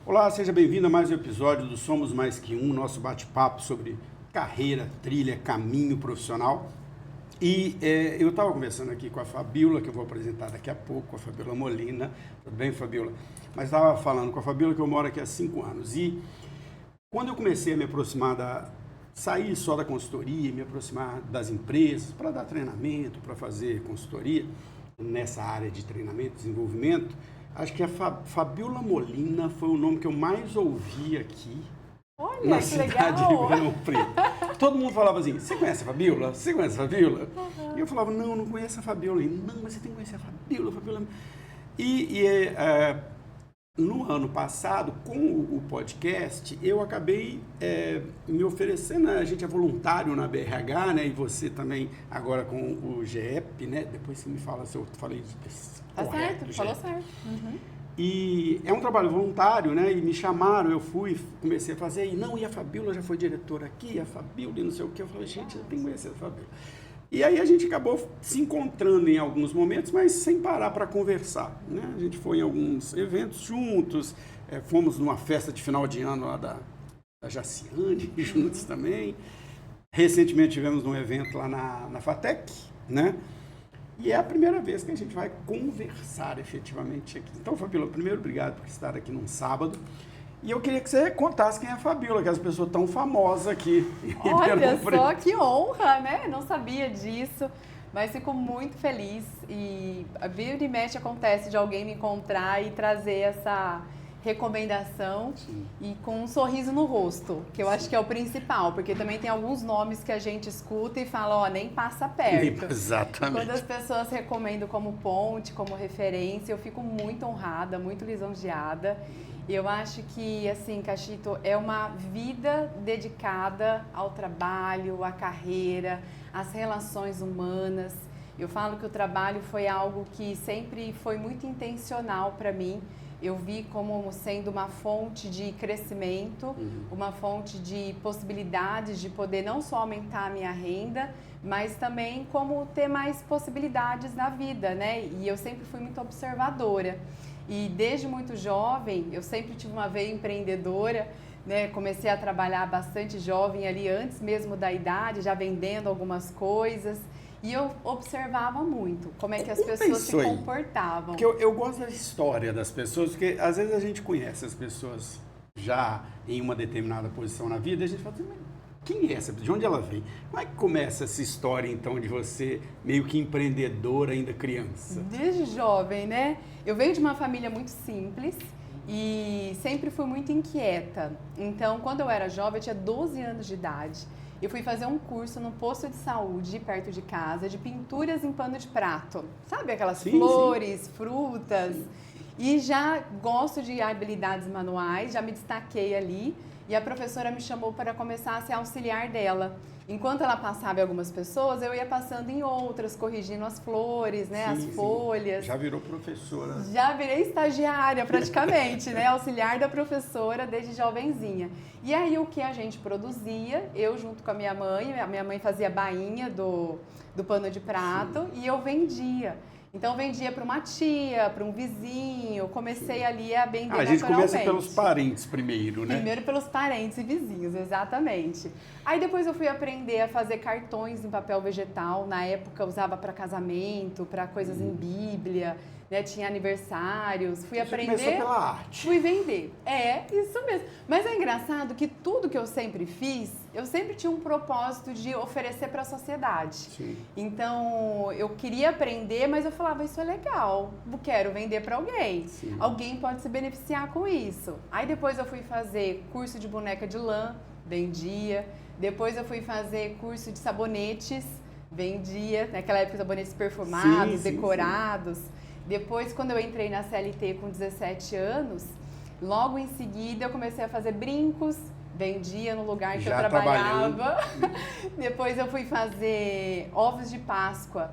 Olá, seja bem-vindo a mais um episódio do Somos Mais Que Um, nosso bate-papo sobre carreira, trilha, caminho profissional. E eu estava conversando aqui com a Fabíola, que eu vou apresentar daqui a pouco, a Fabíola Molina. Tudo bem, Fabíola? Mas estava falando com a Fabíola que eu moro aqui há 5 anos. E quando eu comecei a me aproximar sair só da consultoria, me aproximar das empresas, para dar treinamento, para fazer consultoria, nessa área de treinamento e desenvolvimento, acho que a Fabíola Molina foi o nome que eu mais ouvi aqui. Olha, na cidade de Ribeirão Preto. Todo mundo falava assim, você conhece a Fabíola? Você conhece a Fabíola? Uhum. E eu falava, não conheço a Fabíola. E, não, mas você tem que conhecer a Fabíola. No ano passado, com o podcast, eu acabei me oferecendo, a gente é voluntário na BRH, né? E você também agora com o GEP, né? Depois você me fala se eu falei Tá certo, falou certo. Uhum. E é um trabalho voluntário, né? E me chamaram, eu fui, comecei a fazer, e a Fabíola já foi diretora aqui, a Fabíola e não sei o que. Eu falei, gente, eu tenho que conhecer a Fabíola. E aí a gente acabou se encontrando em alguns momentos, mas sem parar para conversar, né? A gente foi em alguns eventos juntos, fomos numa festa de final de ano lá da Jaciane, juntos também. Recentemente tivemos um evento lá na FATEC, né? E é a primeira vez que a gente vai conversar efetivamente aqui. Então, Fabíola, primeiro, obrigado por estar aqui num sábado. E eu queria que você contasse quem é a Fabíola, que é essa pessoa tão famosa aqui. Olha só, que honra, né? Não sabia disso, mas fico muito feliz. E a vira e mexe acontece de alguém me encontrar e trazer essa recomendação. Sim. E com um sorriso no rosto, que eu Sim. acho que é o principal, porque também tem alguns nomes que a gente escuta e fala, ó, nem passa perto. Exatamente. Quando as pessoas recomendam como ponte, como referência, eu fico muito honrada, muito lisonjeada. E eu acho que, assim, Cachito, é uma vida dedicada ao trabalho, à carreira, às relações humanas. Eu falo que o trabalho foi algo que sempre foi muito intencional para mim. Eu vi como sendo uma fonte de crescimento, uma fonte de possibilidades de poder não só aumentar a minha renda, mas também como ter mais possibilidades na vida, né? E eu sempre fui muito observadora. E desde muito jovem, eu sempre tive uma veia empreendedora, né? Comecei a trabalhar bastante jovem ali, antes mesmo da idade, já vendendo algumas coisas. E eu observava muito como é que as pessoas se comportavam. Porque eu gosto da história das pessoas, porque às vezes a gente conhece as pessoas já em uma determinada posição na vida, e a gente fala assim, quem é essa? De onde ela vem? Como é que começa essa história, então, de você meio que empreendedora ainda criança? Desde jovem, né? Eu venho de uma família muito simples e sempre fui muito inquieta. Então, quando eu era jovem, eu tinha 12 anos de idade. Eu fui fazer um curso no posto de saúde, perto de casa, de pinturas em pano de prato. Sabe aquelas flores, frutas? Sim. E já gosto de habilidades manuais, já me destaquei ali. E a professora me chamou para começar a ser auxiliar dela. Enquanto ela passava em algumas pessoas, eu ia passando em outras, corrigindo as flores, né, as folhas. Já virou professora. Já virei estagiária praticamente, né, auxiliar da professora desde jovenzinha. E aí o que a gente produzia, eu junto com a minha mãe fazia bainha do pano de prato e eu vendia. Então, vendia para uma tia, para um vizinho, comecei ali a vender naturalmente. A gente começa pelos parentes primeiro, né? Primeiro pelos parentes e vizinhos, exatamente. Aí depois eu fui aprender a fazer cartões em papel vegetal. Na época eu usava para casamento, para coisas em Bíblia, né? Tinha aniversários. Fui aprender. Começou pela arte. Fui vender. É, isso mesmo. Mas é engraçado que tudo que eu sempre fiz, eu sempre tinha um propósito de oferecer para a sociedade. Sim. Então, eu queria aprender, mas eu falava, isso é legal, quero vender para alguém. Sim. Alguém pode se beneficiar com isso. Aí depois eu fui fazer curso de boneca de lã, vendia. Depois eu fui fazer curso de sabonetes, vendia. Naquela época, sabonetes perfumados, decorados. Sim. Depois, quando eu entrei na CLT com 17 anos, logo em seguida eu comecei a fazer brincos, vendia no lugar que eu trabalhava. Depois eu fui fazer ovos de Páscoa.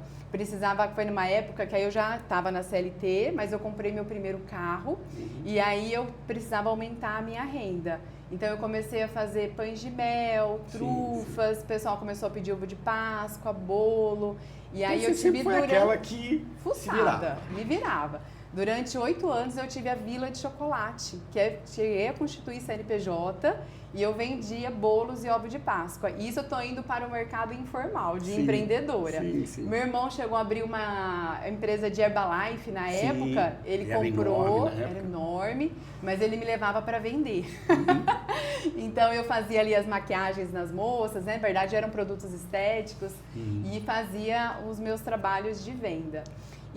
Foi numa época que aí eu já estava na CLT, mas eu comprei meu primeiro carro e aí eu precisava aumentar a minha renda. Então eu comecei a fazer pães de mel, trufas, o pessoal começou a pedir ovo de Páscoa, bolo. E aí eu tive foi aquela que fuçada, me virava. Durante 8 anos eu tive a Vila de Chocolate, cheguei a constituir CNPJ e eu vendia bolos e ovo de Páscoa. E isso eu tô indo para o mercado informal, de empreendedora. Sim. Meu irmão chegou a abrir uma empresa de Herbalife na época, ele comprou, era enorme, mas ele me levava para vender. Então eu fazia ali as maquiagens nas moças, né? Na verdade eram produtos estéticos e fazia os meus trabalhos de venda.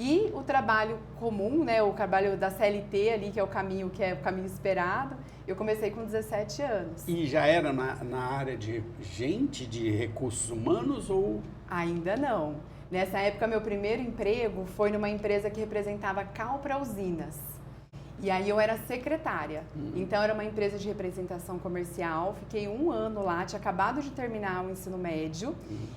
E o trabalho comum, né, o trabalho da CLT ali, que é o caminho esperado, eu comecei com 17 anos. E já era na área de recursos humanos ou... Ainda não. Nessa época, meu primeiro emprego foi numa empresa que representava cal para usinas. E aí eu era secretária. Então era uma empresa de representação comercial. Fiquei 1 ano lá, tinha acabado de terminar o ensino médio.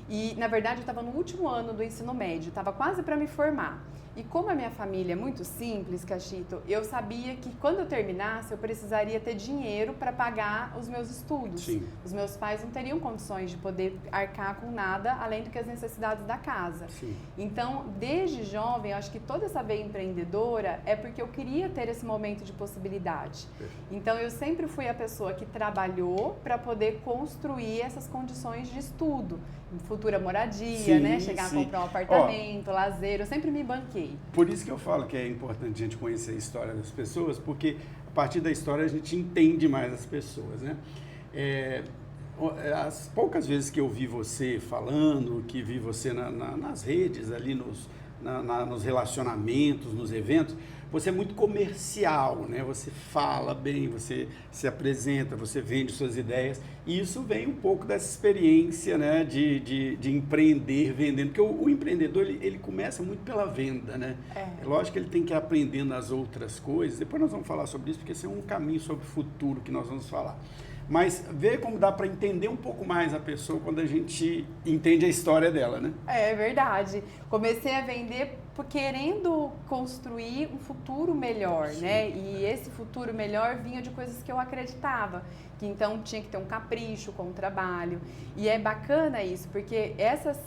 E na verdade eu estava no último ano do ensino médio, estava quase para me formar. E como a minha família é muito simples, Cachito, eu sabia que quando eu terminasse eu precisaria ter dinheiro para pagar os meus estudos. Sim. Os meus pais não teriam condições de poder arcar com nada além do que as necessidades da casa. Sim. Então, desde jovem, eu acho que toda essa veia empreendedora é porque eu queria ter esse momento de possibilidade. Então, eu sempre fui a pessoa que trabalhou para poder construir essas condições de estudo. Futura moradia, né? Chegar a comprar um apartamento, lazer, eu sempre me banquei. Por isso que eu falo que é importante a gente conhecer a história das pessoas, porque a partir da história a gente entende mais as pessoas, né? As poucas vezes que eu vi você falando, que vi você nas redes, ali nos relacionamentos, nos eventos, você é muito comercial, né? Você fala bem, você se apresenta, você vende suas ideias. E isso vem um pouco dessa experiência, né? de empreender, vendendo. Porque o empreendedor, ele começa muito pela venda, né? É lógico que ele tem que ir aprendendo as outras coisas. Depois nós vamos falar sobre isso, porque esse é um caminho sobre o futuro que nós vamos falar. Mas ver como dá para entender um pouco mais a pessoa quando a gente entende a história dela, né? É verdade. Comecei a vender querendo construir um futuro melhor, né? E esse futuro melhor vinha de coisas que eu acreditava. Que então tinha que ter um capricho com o trabalho. E é bacana isso, porque essas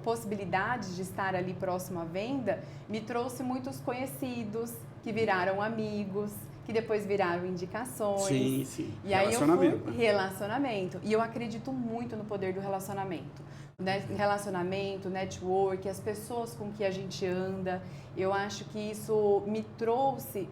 possibilidades de estar ali próximo à venda me trouxe muitos conhecidos que viraram amigos, que depois viraram indicações. Sim. E aí eu fui relacionamento. E eu acredito muito no poder do relacionamento. Relacionamento, network, as pessoas com que a gente anda. Eu acho que isso me trouxe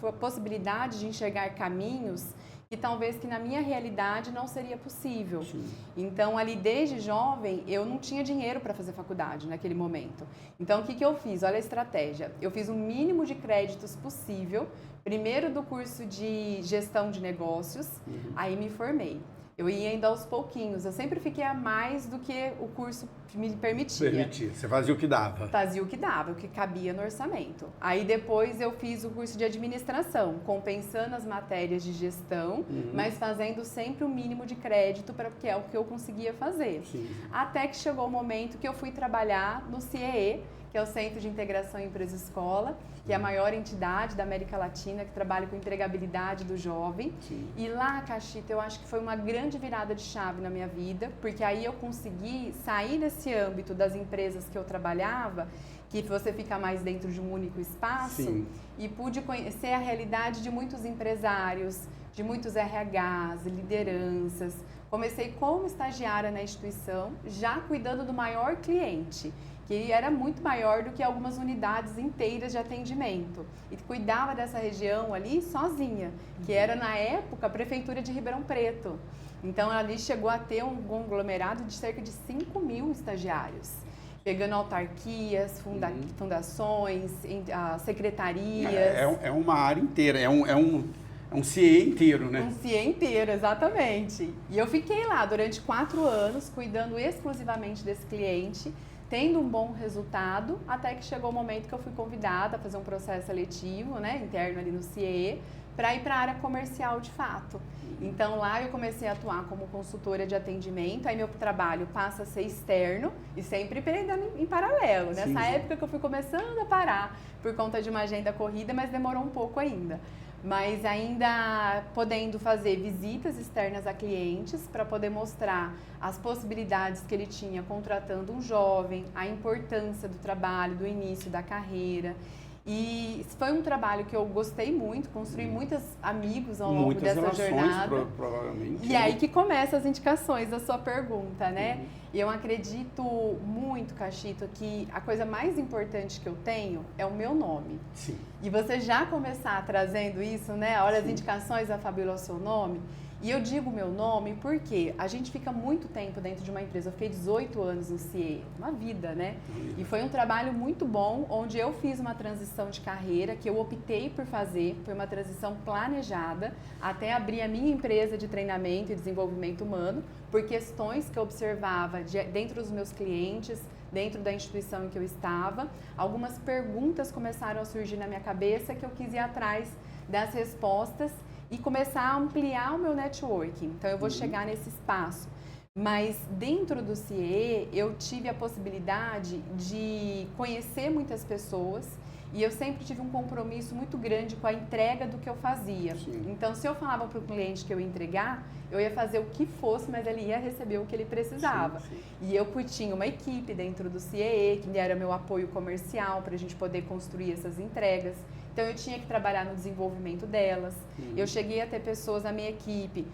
a possibilidade de enxergar caminhos que talvez que na minha realidade não seria possível. Sim. Então, ali desde jovem, eu não tinha dinheiro para fazer faculdade naquele momento. Então, o que eu fiz? Olha a estratégia. Eu fiz o mínimo de créditos possível, primeiro do curso de gestão de negócios, aí me formei. Eu ia ainda aos pouquinhos, eu sempre fiquei a mais do que o curso me permitia. Você fazia o que dava. Fazia o que dava, o que cabia no orçamento. Aí depois eu fiz o curso de administração, compensando as matérias de gestão, mas fazendo sempre o mínimo de crédito, que é o que eu conseguia fazer. Sim. Até que chegou o momento que eu fui trabalhar no CIEE, que é o Centro de Integração Empresa-Escola, que é a maior entidade da América Latina que trabalha com empregabilidade do jovem. Sim. E lá, Cachito, eu acho que foi uma grande virada de chave na minha vida, porque aí eu consegui sair desse âmbito das empresas que eu trabalhava, que você fica mais dentro de um único espaço. Sim. E pude conhecer a realidade de muitos empresários, de muitos RHs, lideranças. Comecei como estagiária na instituição, já cuidando do maior cliente, que era muito maior do que algumas unidades inteiras de atendimento. E cuidava dessa região ali sozinha, que era, na época, a Prefeitura de Ribeirão Preto. Então, ali chegou a ter um conglomerado de cerca de 5.000 estagiários, pegando autarquias, fundações, secretarias. É uma área inteira, é um CIE inteiro, né? Um CIE inteiro, exatamente. E eu fiquei lá durante 4 anos, cuidando exclusivamente desse cliente, tendo um bom resultado, até que chegou o momento que eu fui convidada a fazer um processo seletivo, né, interno ali no CIE, para ir para a área comercial de fato. Então lá eu comecei a atuar como consultora de atendimento, aí meu trabalho passa a ser externo e sempre empreendendo em paralelo. Nessa época que eu fui começando a parar por conta de uma agenda corrida, mas demorou um pouco ainda. Mas ainda podendo fazer visitas externas a clientes para poder mostrar as possibilidades que ele tinha contratando um jovem, a importância do trabalho, do início da carreira. E foi um trabalho que eu gostei muito, construí muitos amigos ao longo Muitas dessa relações, jornada. provavelmente. E aí que começam as indicações da sua pergunta, né? E eu acredito muito, Cachito, que a coisa mais importante que eu tenho é o meu nome. Sim. E você já começar trazendo isso, né? Olha, as indicações da Fabíola é o seu nome. E eu digo meu nome porque a gente fica muito tempo dentro de uma empresa. Eu fiquei 18 anos no CIE, uma vida, né? E foi um trabalho muito bom, onde eu fiz uma transição de carreira que eu optei por fazer. Foi uma transição planejada, até abrir a minha empresa de treinamento e desenvolvimento humano, por questões que eu observava dentro dos meus clientes, dentro da instituição em que eu estava. Algumas perguntas começaram a surgir na minha cabeça que eu quis ir atrás das respostas e começar a ampliar o meu networking. Então, eu vou chegar nesse espaço. Mas dentro do CIE, eu tive a possibilidade de conhecer muitas pessoas e eu sempre tive um compromisso muito grande com a entrega do que eu fazia. Sim. Então, se eu falava para o cliente que eu ia entregar, eu ia fazer o que fosse, mas ele ia receber o que ele precisava. Sim. E eu tinha uma equipe dentro do CIE, que era meu apoio comercial para a gente poder construir essas entregas. Então, eu tinha que trabalhar no desenvolvimento delas. Eu cheguei a ter pessoas na minha equipe,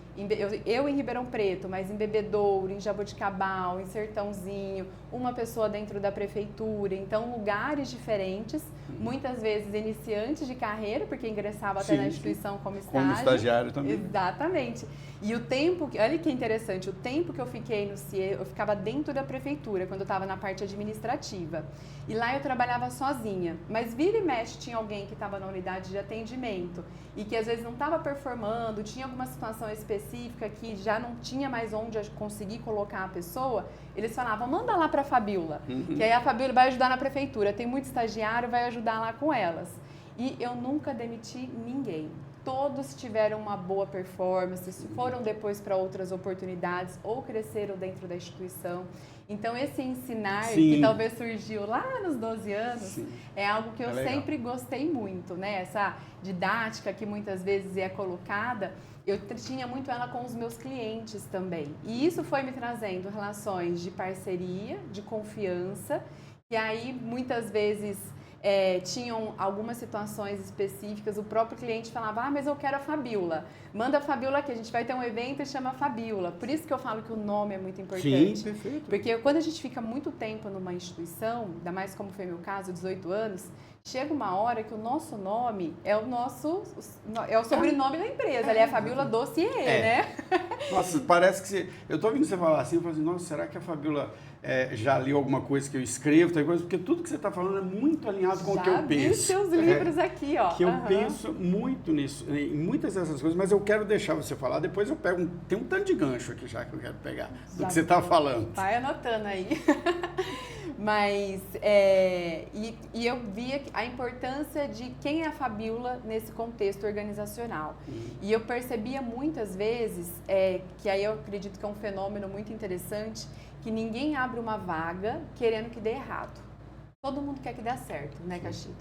eu em Ribeirão Preto, mas em Bebedouro, em Jaboticabal, em Sertãozinho, uma pessoa dentro da prefeitura. Então, lugares diferentes, muitas vezes iniciantes de carreira, porque ingressava até na instituição como estágio. Como estagiário também. Exatamente. E o tempo, olha que interessante, o tempo que eu fiquei no CIE, eu ficava dentro da prefeitura, quando eu estava na parte administrativa. E lá eu trabalhava sozinha, mas vira e mexe tinha alguém que estava na unidade de atendimento e que às vezes não estava performando, tinha alguma situação específica que já não tinha mais onde conseguir colocar a pessoa, eles falavam, manda lá para a Fabíola, que aí a Fabíola vai ajudar na prefeitura, tem muito estagiário, vai ajudar lá com elas. E eu nunca demiti ninguém. Todos tiveram uma boa performance, foram depois para outras oportunidades ou cresceram dentro da instituição. Então, esse ensinar, que talvez surgiu lá nos 12 anos, é algo que eu sempre gostei muito, né? Essa didática que muitas vezes é colocada, eu tinha muito ela com os meus clientes também. E isso foi me trazendo relações de parceria, de confiança, e aí muitas vezes tinham algumas situações específicas, o próprio cliente falava, mas eu quero a Fabíola, manda a Fabíola aqui, a gente vai ter um evento e chama a Fabíola. Por isso que eu falo que o nome é muito importante. Sim, perfeito. Porque quando a gente fica muito tempo numa instituição, ainda mais como foi meu caso, 18 anos, chega uma hora que o nosso nome é o sobrenome da empresa, ali é a Fabíola do CIE, né? Nossa, parece que eu estou ouvindo você falar assim, eu falo assim, nossa, será que a Fabíola já leu alguma coisa que eu escrevo, tem coisa, porque tudo que você está falando é muito alinhado com o que eu penso. Já vi seus livros aqui, ó. Que eu penso muito nisso, em muitas dessas coisas, mas eu quero deixar você falar, depois eu pego, tem um tanto de gancho aqui já que eu quero pegar, do que você está falando. Vai anotando aí. Mas, e eu via a importância de quem é a Fabíola nesse contexto organizacional. E eu percebia muitas vezes, que aí eu acredito que é um fenômeno muito interessante, que ninguém abre uma vaga querendo que dê errado. Todo mundo quer que dê certo, né, Cachito?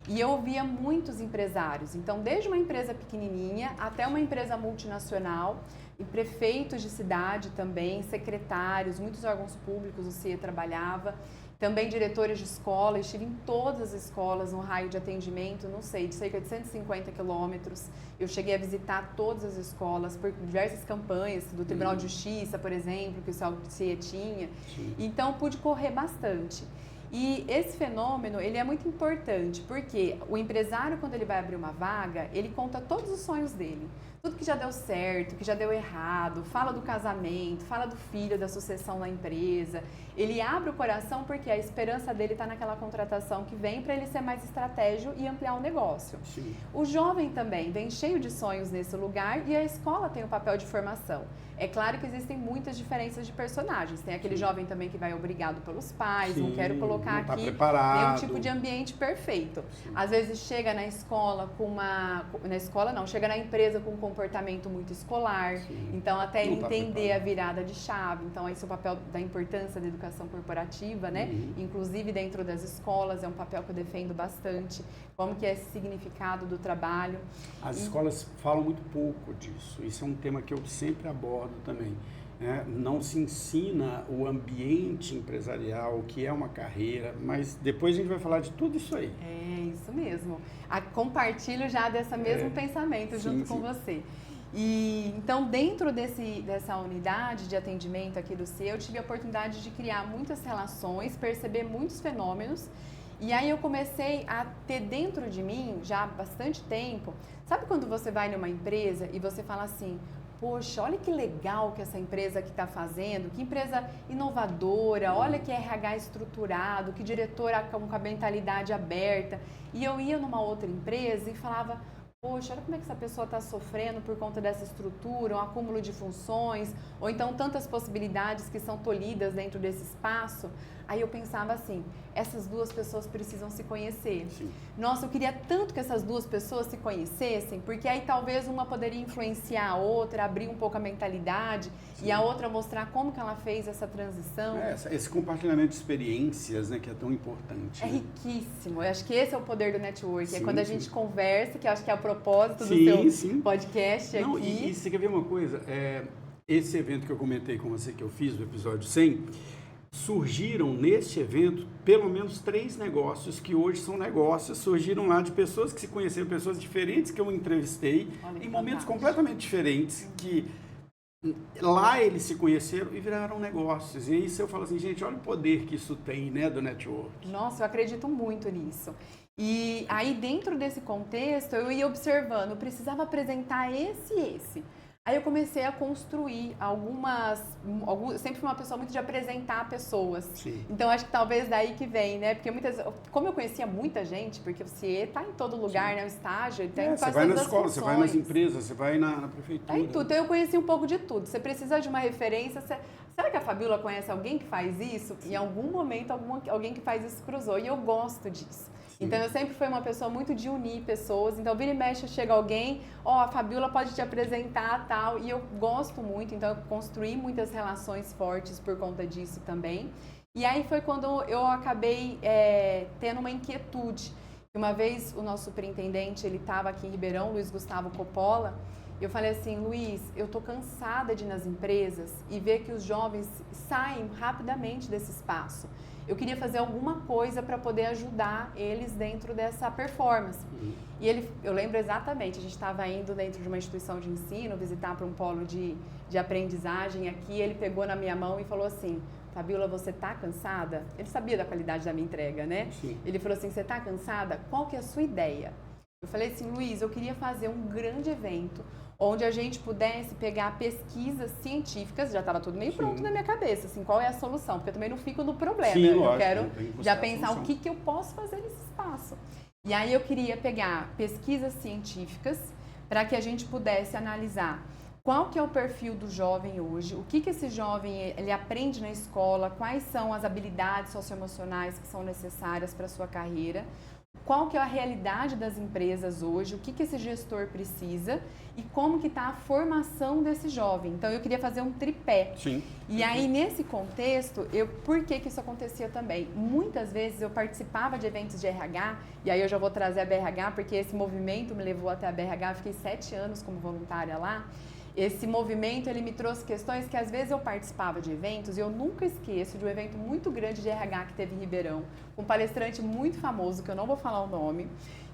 E eu ouvia muitos empresários, então desde uma empresa pequenininha até uma empresa multinacional, e prefeitos de cidade também, secretários, muitos órgãos públicos o CIE trabalhava, também diretores de escola, estive em todas as escolas no raio de atendimento, não sei, de cerca de 150 quilômetros. Eu cheguei a visitar todas as escolas por diversas campanhas, do Tribunal de Justiça, por exemplo, que o CIE tinha. Então, pude correr bastante. E esse fenômeno, ele é muito importante, porque o empresário, quando ele vai abrir uma vaga, ele conta todos os sonhos dele. Tudo que já deu certo, que já deu errado, fala do casamento, fala do filho, da sucessão na empresa. Ele abre o coração porque a esperança dele está naquela contratação que vem para ele ser mais estratégico e ampliar o negócio. Sim. O jovem também vem cheio de sonhos nesse lugar e a escola tem o papel de formação. É claro que existem muitas diferenças de personagens. Tem aquele jovem também que vai obrigado pelos pais, não quero colocar aqui nenhum tipo de ambiente perfeito. Às vezes chega na escola chega na empresa com um comportamento muito escolar. Então até ele entender a virada de chave. Então esse é o papel da importância da educação corporativa, né? Inclusive dentro das escolas, é um papel que eu defendo bastante. Como que é esse significado do trabalho. As escolas falam muito pouco disso. Isso é um tema que eu sempre abordo também. né? Não se ensina o ambiente empresarial, o que é uma carreira, mas depois a gente vai falar de tudo isso aí. É, isso mesmo. Compartilho já desse mesmo pensamento junto com você. E então, dentro dessa unidade de atendimento aqui do CIE, eu tive a oportunidade de criar muitas relações, perceber muitos fenômenos. E aí eu comecei a ter dentro de mim, já há bastante tempo, sabe quando você vai numa empresa e você fala assim, poxa, olha que legal que essa empresa aqui está fazendo, que empresa inovadora, olha que RH estruturado, que diretora com a mentalidade aberta. E eu ia numa outra empresa e falava, poxa, olha como é que essa pessoa está sofrendo por conta dessa estrutura, um acúmulo de funções, ou então tantas possibilidades que são tolhidas dentro desse espaço. Aí eu pensava assim, essas duas pessoas precisam se conhecer. Sim. Nossa, eu queria tanto que essas duas pessoas se conhecessem, porque aí talvez uma poderia influenciar a outra, abrir um pouco a mentalidade, sim, e a outra mostrar como que ela fez essa transição. Esse compartilhamento de experiências, né, que é tão importante. É riquíssimo. Eu acho que esse é o poder do network. Sim, é quando a sim. gente conversa, que eu acho que é o propósito do seu podcast Não, aqui. E você quer ver uma coisa? Esse evento que eu comentei com você, que eu fiz, o episódio 100, surgiram neste evento pelo menos 3 negócios que hoje são negócios, surgiram lá de pessoas que se conheceram, pessoas diferentes que eu entrevistei, em momentos completamente diferentes, que lá eles se conheceram e viraram negócios. E isso eu falo assim, gente, olha o poder que isso tem, né, do network. Nossa, eu acredito muito nisso. E aí, dentro desse contexto, eu ia observando, eu precisava apresentar esse e esse. Aí eu comecei a construir eu sempre fui uma pessoa muito de apresentar pessoas. Sim. Então, acho que talvez daí que vem, né? Porque como eu conhecia muita gente, porque o CIE está em todo lugar, sim, né? O estágio, ele tem quase você vai na todas as escola, funções. você vai nas empresas, você vai na prefeitura. Tá em tudo. Então, eu conheci um pouco de tudo. Você precisa de uma referência. Será que a Fabíola conhece alguém que faz isso? Sim. Em algum momento, alguém que faz isso cruzou. E eu gosto disso. Então, eu sempre fui uma pessoa muito de unir pessoas. Então, vira e mexe, chega alguém, a Fabíola pode te apresentar, tal. E eu gosto muito, então, eu construí muitas relações fortes por conta disso também. E aí foi quando eu acabei tendo uma inquietude. Uma vez, o nosso superintendente, ele estava aqui em Ribeirão, Luiz Gustavo Coppola. Eu falei assim, Luiz, eu tô cansada de ir nas empresas e ver que os jovens saem rapidamente desse espaço. Eu queria fazer alguma coisa para poder ajudar eles dentro dessa performance. E eu lembro exatamente, a gente estava indo dentro de uma instituição de ensino, visitar para um polo de aprendizagem aqui, ele pegou na minha mão e falou assim, Fabíola, você tá cansada? Ele sabia da qualidade da minha entrega, né? Sim. Ele falou assim, você tá cansada? Qual que é a sua ideia? Eu falei assim, Luiz, eu queria fazer um grande evento onde a gente pudesse pegar pesquisas científicas, já estava tudo meio pronto na minha cabeça, assim, qual é a solução? Porque eu também não fico no problema, sim, eu lógico, quero já pensar o que eu posso fazer nesse espaço. E aí eu queria pegar pesquisas científicas para que a gente pudesse analisar qual que é o perfil do jovem hoje, o que esse jovem ele aprende na escola, quais são as habilidades socioemocionais que são necessárias para a sua carreira, qual que é a realidade das empresas hoje, o que esse gestor precisa e como que está a formação desse jovem. Então, eu queria fazer um tripé. Sim. E aí, nesse contexto, por que isso acontecia também? Muitas vezes eu participava de eventos de RH, e aí eu já vou trazer a BRH, porque esse movimento me levou até a BRH, eu fiquei 7 anos como voluntária lá. Esse movimento, ele me trouxe questões que às vezes eu participava de eventos e eu nunca esqueço de um evento muito grande de RH que teve em Ribeirão, um palestrante muito famoso, que eu não vou falar o nome,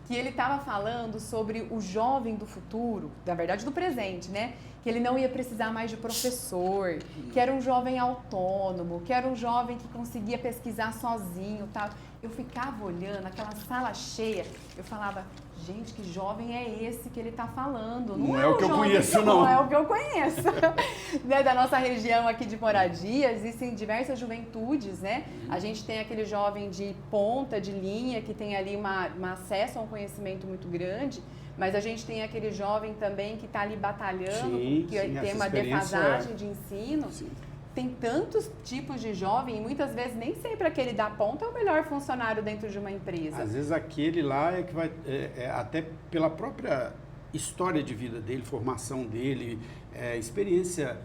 que ele estava falando sobre o jovem do futuro, na verdade do presente, né? Que ele não ia precisar mais de professor, que era um jovem autônomo, que era um jovem que conseguia pesquisar sozinho, tal. Eu ficava olhando aquela sala cheia, eu falava, gente, que jovem é esse que ele está falando? Não é o que eu conheço, não. Não é o que eu conheço. Né, da nossa região aqui de moradia, existem diversas juventudes, né? A gente tem aquele jovem de ponta, de linha, que tem ali um acesso a um conhecimento muito grande, mas a gente tem aquele jovem também que está ali batalhando, tem uma defasagem de ensino. Sim. Tem tantos tipos de jovem e muitas vezes nem sempre aquele da ponta é o melhor funcionário dentro de uma empresa. Às vezes aquele lá é que vai, até pela própria história de vida dele, formação dele, experiência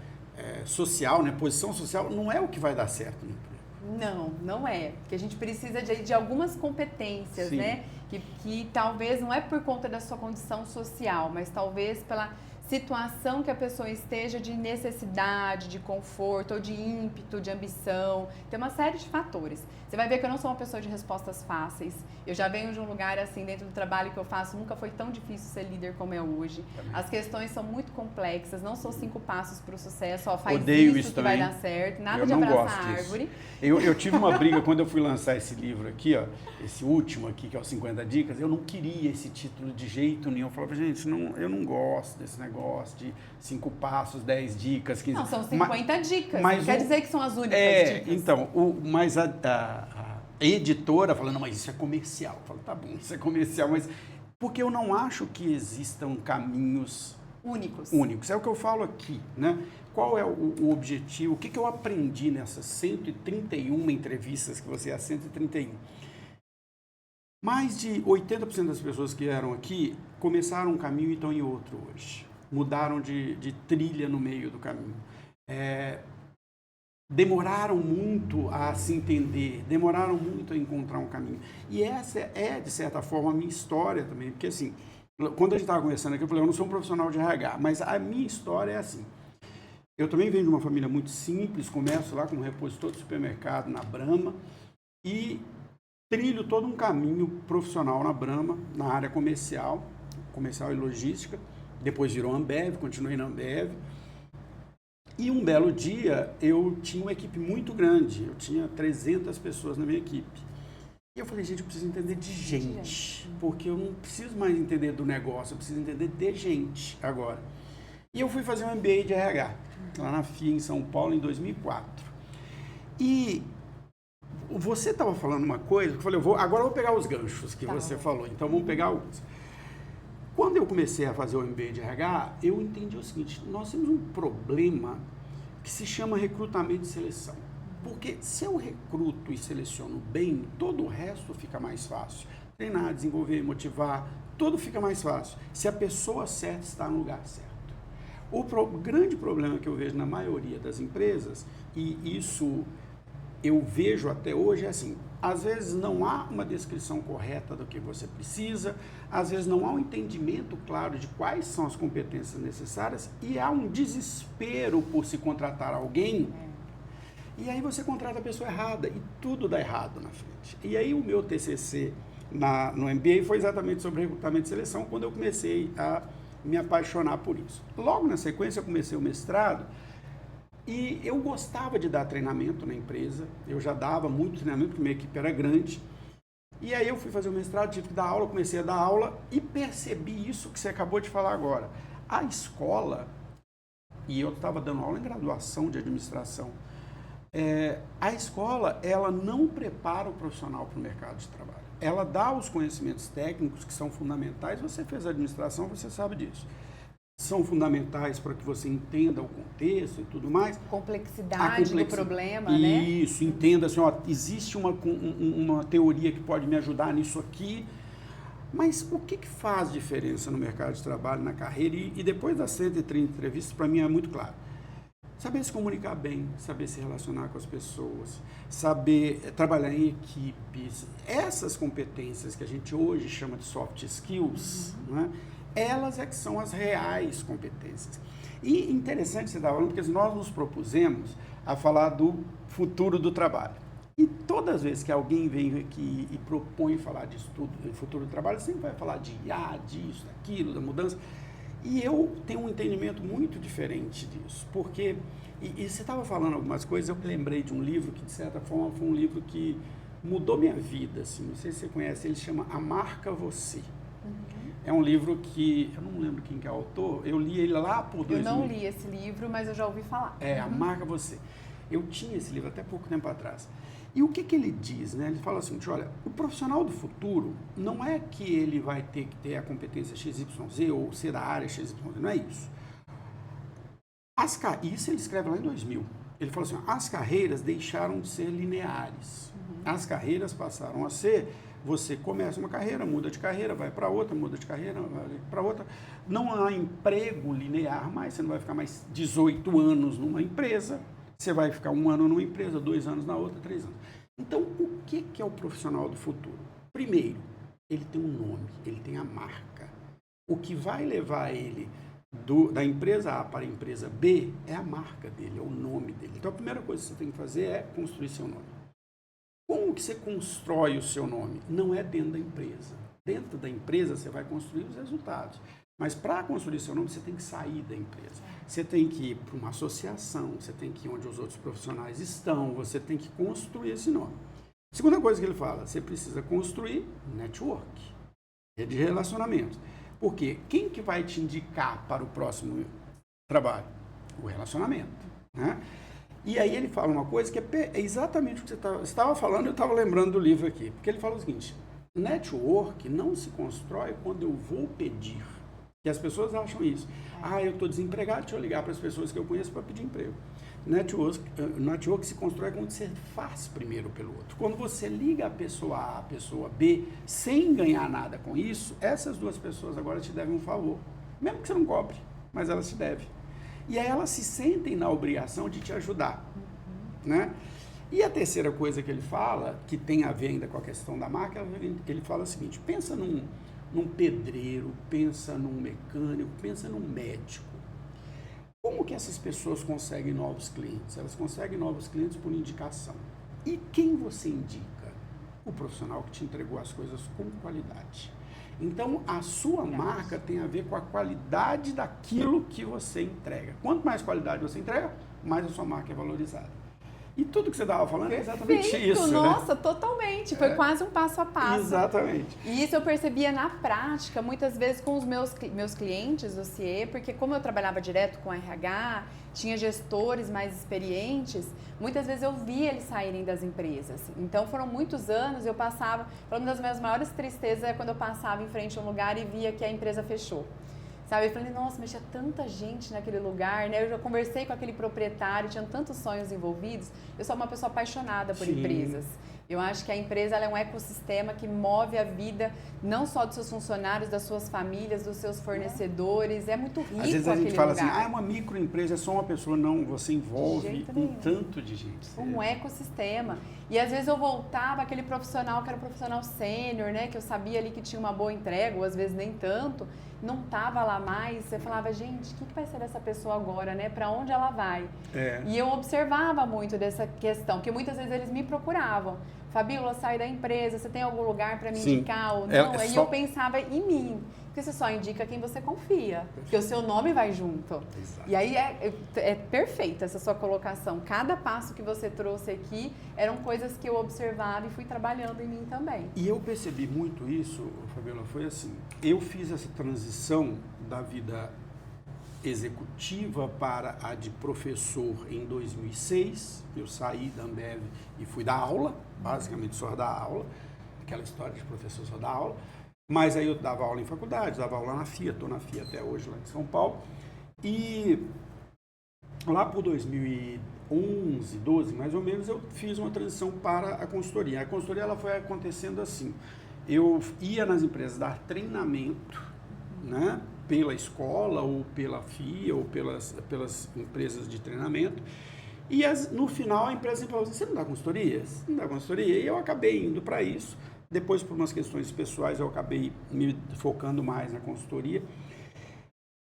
social, né, posição social, não é o que vai dar certo no emprego. Não é. Porque a gente precisa de algumas competências, sim, né? Que talvez não é por conta da sua condição social, mas talvez pela situação que a pessoa esteja de necessidade, de conforto, ou de ímpeto, de ambição. Tem uma série de fatores. Você vai ver que eu não sou uma pessoa de respostas fáceis. Eu já venho de um lugar assim, dentro do trabalho que eu faço, nunca foi tão difícil ser líder como é hoje. As questões são muito complexas, não são 5 passos para o sucesso, ó, faz isso que vai dar certo, nada de abraçar a árvore. Eu tive uma briga quando eu fui lançar esse livro aqui, ó, esse último aqui, que é o 50 Dicas, eu não queria esse título de jeito nenhum. Eu falava, gente, eu não gosto desse negócio de 5 passos, 10 dicas, 15... Não, são 50 dicas, não quer dizer que são as únicas dicas. Então, mas a editora falando, não, mas isso é comercial. Eu falo, tá bom, isso é comercial, mas... Porque eu não acho que existam caminhos... Únicos. É o que eu falo aqui, né? Qual é o objetivo? O que eu aprendi nessas 131 entrevistas que você é 131? Mais de 80% das pessoas que eram aqui começaram um caminho e estão em outro hoje. Mudaram de trilha no meio do caminho. Demoraram muito a se entender, demoraram muito a encontrar um caminho. E essa é, de certa forma, a minha história também, porque assim, quando a gente estava conversando aqui, eu falei, eu não sou um profissional de RH, mas a minha história é assim. Eu também venho de uma família muito simples, começo lá como repositor de supermercado na Brahma e trilho todo um caminho profissional na Brahma, na área comercial e logística. Depois virou Ambev, continuei na Ambev. E um belo dia eu tinha uma equipe muito grande, eu tinha 300 pessoas na minha equipe. E eu falei, gente, eu preciso entender de gente, porque eu não preciso mais entender do negócio, eu preciso entender de gente agora. E eu fui fazer um MBA de RH, lá na FIA, em São Paulo, em 2004. E você estava falando uma coisa, que eu falei, agora eu vou pegar os ganchos que você falou, então vamos pegar alguns. Quando eu comecei a fazer o MBA de RH, eu entendi o seguinte, nós temos um problema que se chama recrutamento e seleção. Porque se eu recruto e seleciono bem, todo o resto fica mais fácil. Treinar, desenvolver, motivar, tudo fica mais fácil. Se a pessoa certa está no lugar certo. O grande problema que eu vejo na maioria das empresas, e isso eu vejo até hoje, é assim, às vezes não há uma descrição correta do que você precisa, às vezes não há um entendimento claro de quais são as competências necessárias e há um desespero por se contratar alguém. E aí você contrata a pessoa errada e tudo dá errado na frente. E aí o meu TCC no MBA foi exatamente sobre recrutamento e seleção, quando eu comecei a me apaixonar por isso. Logo na sequência eu comecei o mestrado e eu gostava de dar treinamento na empresa, eu já dava muito treinamento porque minha equipe era grande. E aí eu fui fazer o mestrado, tive que dar aula, comecei a dar aula e percebi isso que você acabou de falar agora. A escola, e eu estava dando aula em graduação de administração, a escola, ela não prepara o profissional para o mercado de trabalho. Ela dá os conhecimentos técnicos que são fundamentais. Você fez administração, você sabe disso. São fundamentais para que você entenda o contexto e tudo mais. Complexidade do problema, né? Isso, entenda assim, ó, existe uma teoria que pode me ajudar nisso aqui. Mas o que faz diferença no mercado de trabalho, na carreira? E depois das 130 entrevistas, para mim é muito claro. Saber se comunicar bem, saber se relacionar com as pessoas, saber trabalhar em equipes, essas competências que a gente hoje chama de soft skills, né? Elas é que são as reais competências. E interessante você estar falando, porque nós nos propusemos a falar do futuro do trabalho. E todas as vezes que alguém vem aqui e propõe falar de estudo do futuro do trabalho, sempre vai falar de IA, disso, daquilo, da mudança. E eu tenho um entendimento muito diferente disso, porque, e você estava falando algumas coisas, eu lembrei de um livro que, de certa forma, foi um livro que mudou minha vida, assim, não sei se você conhece, ele chama A Marca Você. É um livro que, eu não lembro quem que é o autor, eu li ele lá por 2000. Eu não li esse livro, mas eu já ouvi falar. A Marca Você. Eu tinha esse livro até pouco tempo atrás. E o que ele diz, né? Ele fala assim, olha, o profissional do futuro não é que ele vai ter que ter a competência XYZ ou ser da área XYZ, não é isso. Isso ele escreve lá em 2000. Ele fala assim, as carreiras deixaram de ser lineares. As carreiras passaram a ser, você começa uma carreira, muda de carreira, vai para outra, muda de carreira, vai para outra. Não há emprego linear mais, você não vai ficar mais 18 anos numa empresa. Você vai ficar 1 ano numa empresa, 2 anos na outra, 3 anos. Então, o que é o profissional do futuro? Primeiro, ele tem um nome, ele tem a marca. O que vai levar ele da empresa A para a empresa B é a marca dele, é o nome dele. Então, a primeira coisa que você tem que fazer é construir seu nome. Como que você constrói o seu nome? Não é dentro da empresa. Dentro da empresa, você vai construir os resultados. Mas para construir seu nome, você tem que sair da empresa. Você tem que ir para uma associação, você tem que ir onde os outros profissionais estão, você tem que construir esse nome. Segunda coisa que ele fala, você precisa construir network, rede de relacionamentos. Porque quem que vai te indicar para o próximo trabalho? O relacionamento, né? E aí ele fala uma coisa que é exatamente o que você estava falando, eu estava lembrando do livro aqui. Porque ele fala o seguinte, network não se constrói quando eu vou pedir. E as pessoas acham isso. Eu estou desempregado, deixa eu ligar para as pessoas que eu conheço para pedir emprego. Network se constrói quando você faz primeiro pelo outro. Quando você liga a pessoa A, a pessoa B, sem ganhar nada com isso, essas duas pessoas agora te devem um favor. Mesmo que você não cobre, mas elas te devem. E aí elas se sentem na obrigação de te ajudar. Né? E a terceira coisa que ele fala, que tem a ver ainda com a questão da marca, é que ele fala o seguinte, pensa num pedreiro, pensa num mecânico, pensa num médico. Como que essas pessoas conseguem novos clientes? Elas conseguem novos clientes por indicação. E quem você indica? O profissional que te entregou as coisas com qualidade. Então, a sua marca tem a ver com a qualidade daquilo que você entrega. Quanto mais qualidade você entrega, mais a sua marca é valorizada. E tudo que você estava falando é exatamente isso. Nossa, né? Totalmente. Foi quase um passo a passo. Exatamente. E isso eu percebia na prática, muitas vezes com os meus clientes do CIE, porque como eu trabalhava direto com RH, tinha gestores mais experientes, muitas vezes eu via eles saírem das empresas. Então foram muitos anos, eu passava, uma das minhas maiores tristezas é quando eu passava em frente a um lugar e via que a empresa fechou. Sabe, eu falei, nossa, mas tinha tanta gente naquele lugar, né? Eu já conversei com aquele proprietário, tinha tantos sonhos envolvidos. Eu sou uma pessoa apaixonada por empresas. Eu acho que a empresa ela é um ecossistema que move a vida não só dos seus funcionários, das suas famílias, dos seus fornecedores. É muito rico. Às vezes a gente fala lugar. assim, é uma microempresa, é só uma pessoa. Não, você envolve um tanto de gente. Um ecossistema. E às vezes eu voltava, aquele profissional que era um profissional sênior, né? Que eu sabia ali que tinha uma boa entrega, ou às vezes nem tanto, não estava lá mais. Você falava, gente, o que vai ser dessa pessoa agora, né? Para onde ela vai? E eu observava muito dessa questão, porque muitas vezes eles me procuravam. Fabíola, sai da empresa, você tem algum lugar para me indicar ou não? Aí eu pensava em mim, porque você só indica quem você confia, porque o seu nome vai junto. Exato. E aí é perfeita essa sua colocação. Cada passo que você trouxe aqui eram coisas que eu observava e fui trabalhando em mim também. E eu percebi muito isso, Fabíola, foi assim, eu fiz essa transição da vida executiva para a de professor em 2006, eu saí da Ambev e fui dar aula, basicamente só dar aula, aquela história de professor só dar aula, mas aí eu dava aula em faculdade, dava aula na FIA, estou na FIA até hoje lá em São Paulo, e lá por 2011, 12 mais ou menos, eu fiz uma transição para a consultoria. A consultoria ela foi acontecendo assim, eu ia nas empresas dar treinamento, né? Pela escola, ou pela FIA, ou pelas empresas de treinamento. E no final a empresa falou assim, você não dá consultoria? Você não dá consultoria? E eu acabei indo para isso. Depois, por umas questões pessoais, eu acabei me focando mais na consultoria.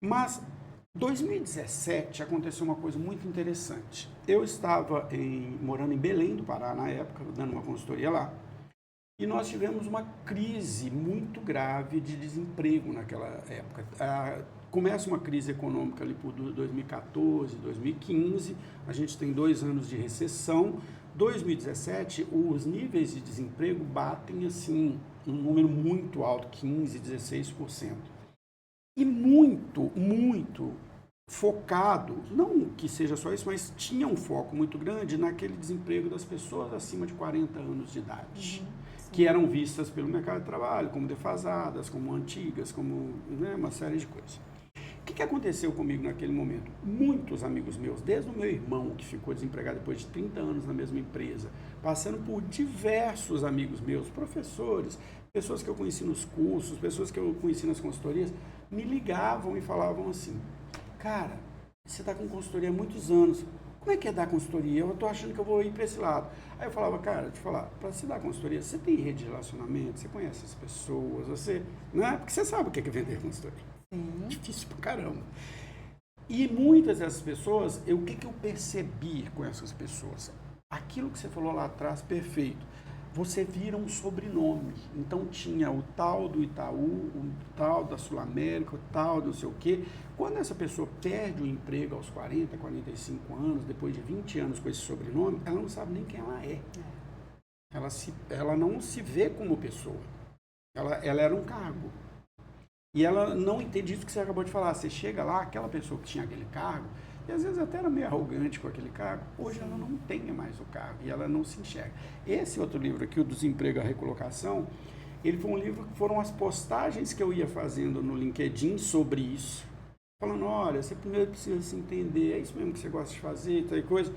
Mas, em 2017, aconteceu uma coisa muito interessante. Eu estava morando em Belém do Pará, na época, dando uma consultoria lá. E nós tivemos uma crise muito grave de desemprego naquela época. Começa uma crise econômica ali por 2014, 2015, a gente tem 2 anos de recessão. 2017, os níveis de desemprego batem assim, um número muito alto, 15%, 16%. E muito focado, não que seja só isso, mas tinha um foco muito grande naquele desemprego das pessoas acima de 40 anos de idade. Que eram vistas pelo mercado de trabalho como defasadas, como antigas, como uma série de coisas. O que aconteceu comigo naquele momento? Muitos amigos meus, desde o meu irmão, que ficou desempregado depois de 30 anos na mesma empresa, passando por diversos amigos meus, professores, pessoas que eu conheci nos cursos, pessoas que eu conheci nas consultorias, me ligavam e falavam assim, cara, você está com consultoria há muitos anos, como é que é dar consultoria? Eu estou achando que eu vou ir para esse lado. Aí eu falava, cara, deixa eu falar, para você dar consultoria, você tem rede de relacionamento, você conhece as pessoas, você, né? Porque você sabe o que é vender consultoria. Sim. Difícil pra caramba. E muitas dessas pessoas, o que eu percebi com essas pessoas? Aquilo que você falou lá atrás, perfeito. Você vira um sobrenome. Então tinha o tal do Itaú, o tal da Sul América, o tal do não sei o quê. Quando essa pessoa perde o emprego aos 40, 45 anos, depois de 20 anos com esse sobrenome, ela não sabe nem quem ela é. Ela não se vê como pessoa. Ela era um cargo. E ela não entende isso que você acabou de falar. Você chega lá, aquela pessoa que tinha aquele cargo, e às vezes até era meio arrogante com aquele cargo, hoje ela não tem mais o cargo e ela não se enxerga. Esse outro livro aqui, o Desemprego e a Recolocação, ele foi um livro que foram as postagens que eu ia fazendo no LinkedIn sobre isso. Falando, olha, você primeiro precisa se entender, é isso mesmo que você gosta de fazer e tal coisa.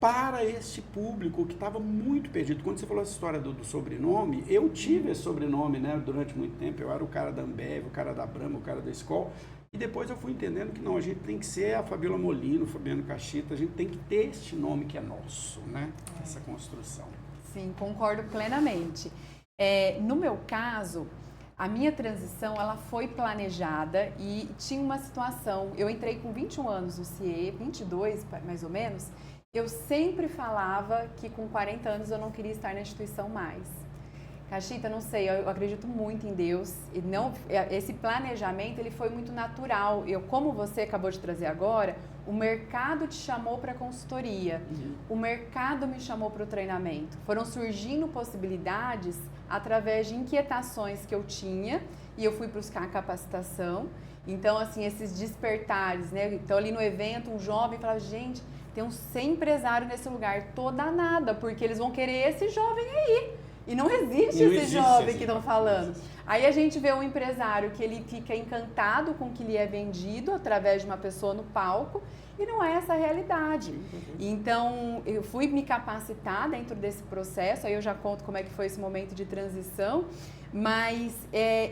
Para este público que estava muito perdido. Quando você falou essa história do sobrenome, eu tive esse sobrenome, né, durante muito tempo. Eu era o cara da Ambev, o cara da Brahma, o cara da Skol. E depois eu fui entendendo que não, a gente tem que ser a Fabíola Molino, o Fabiano Cachita, a gente tem que ter este nome que é nosso, né? Essa construção. Sim, concordo plenamente. No meu caso, a minha transição ela foi planejada e tinha uma situação. Eu entrei com 21 anos no CIE, 22 mais ou menos. Eu sempre falava que com 40 anos eu não queria estar na instituição mais. Cachita, não sei, eu acredito muito em Deus e não, esse planejamento ele foi muito natural. Como você acabou de trazer agora, o mercado te chamou para a consultoria, o mercado me chamou para o treinamento. Foram surgindo possibilidades através de inquietações que eu tinha e eu fui buscar capacitação. Então, assim, esses despertares, né? Então, ali no evento, um jovem falava, gente, tem um 100 empresário nesse lugar, tô danada, porque eles vão querer esse jovem aí. E não existe esse jovem que estão falando. Aí a gente vê um empresário que ele fica encantado com o que lhe é vendido através de uma pessoa no palco e não é essa a realidade. Então, eu fui me capacitar dentro desse processo, aí eu já conto como é que foi esse momento de transição, mas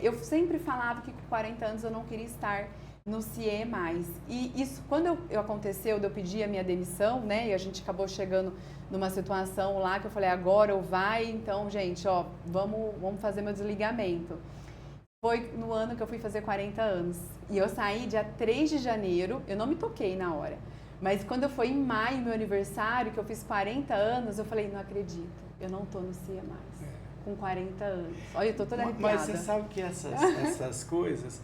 eu sempre falava que com 40 anos eu não queria estar no CIE mais. E isso, quando aconteceu, eu pedi a minha demissão, né, e a gente acabou chegando numa situação lá que eu falei, agora ou vai, então, gente, ó, vamos fazer meu desligamento. Foi no ano que eu fui fazer 40 anos. E eu saí dia 3 de janeiro, eu não me toquei na hora. Mas quando foi em maio, meu aniversário, que eu fiz 40 anos, eu falei, não acredito, eu não tô no CIE mais. Com 40 anos. Olha, eu tô toda arrepiada. Mas você sabe que essas coisas...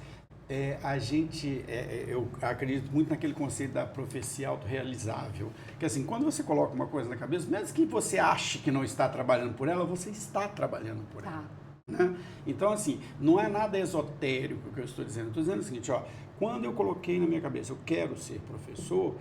eu acredito muito naquele conceito da profecia autorrealizável, que assim, quando você coloca uma coisa na cabeça, mesmo que você ache que não está trabalhando por ela, você está trabalhando por ela. Né? Então, assim, não é nada esotérico que eu estou dizendo. Eu estou dizendo o seguinte, ó, quando eu coloquei na minha cabeça, eu quero ser professor,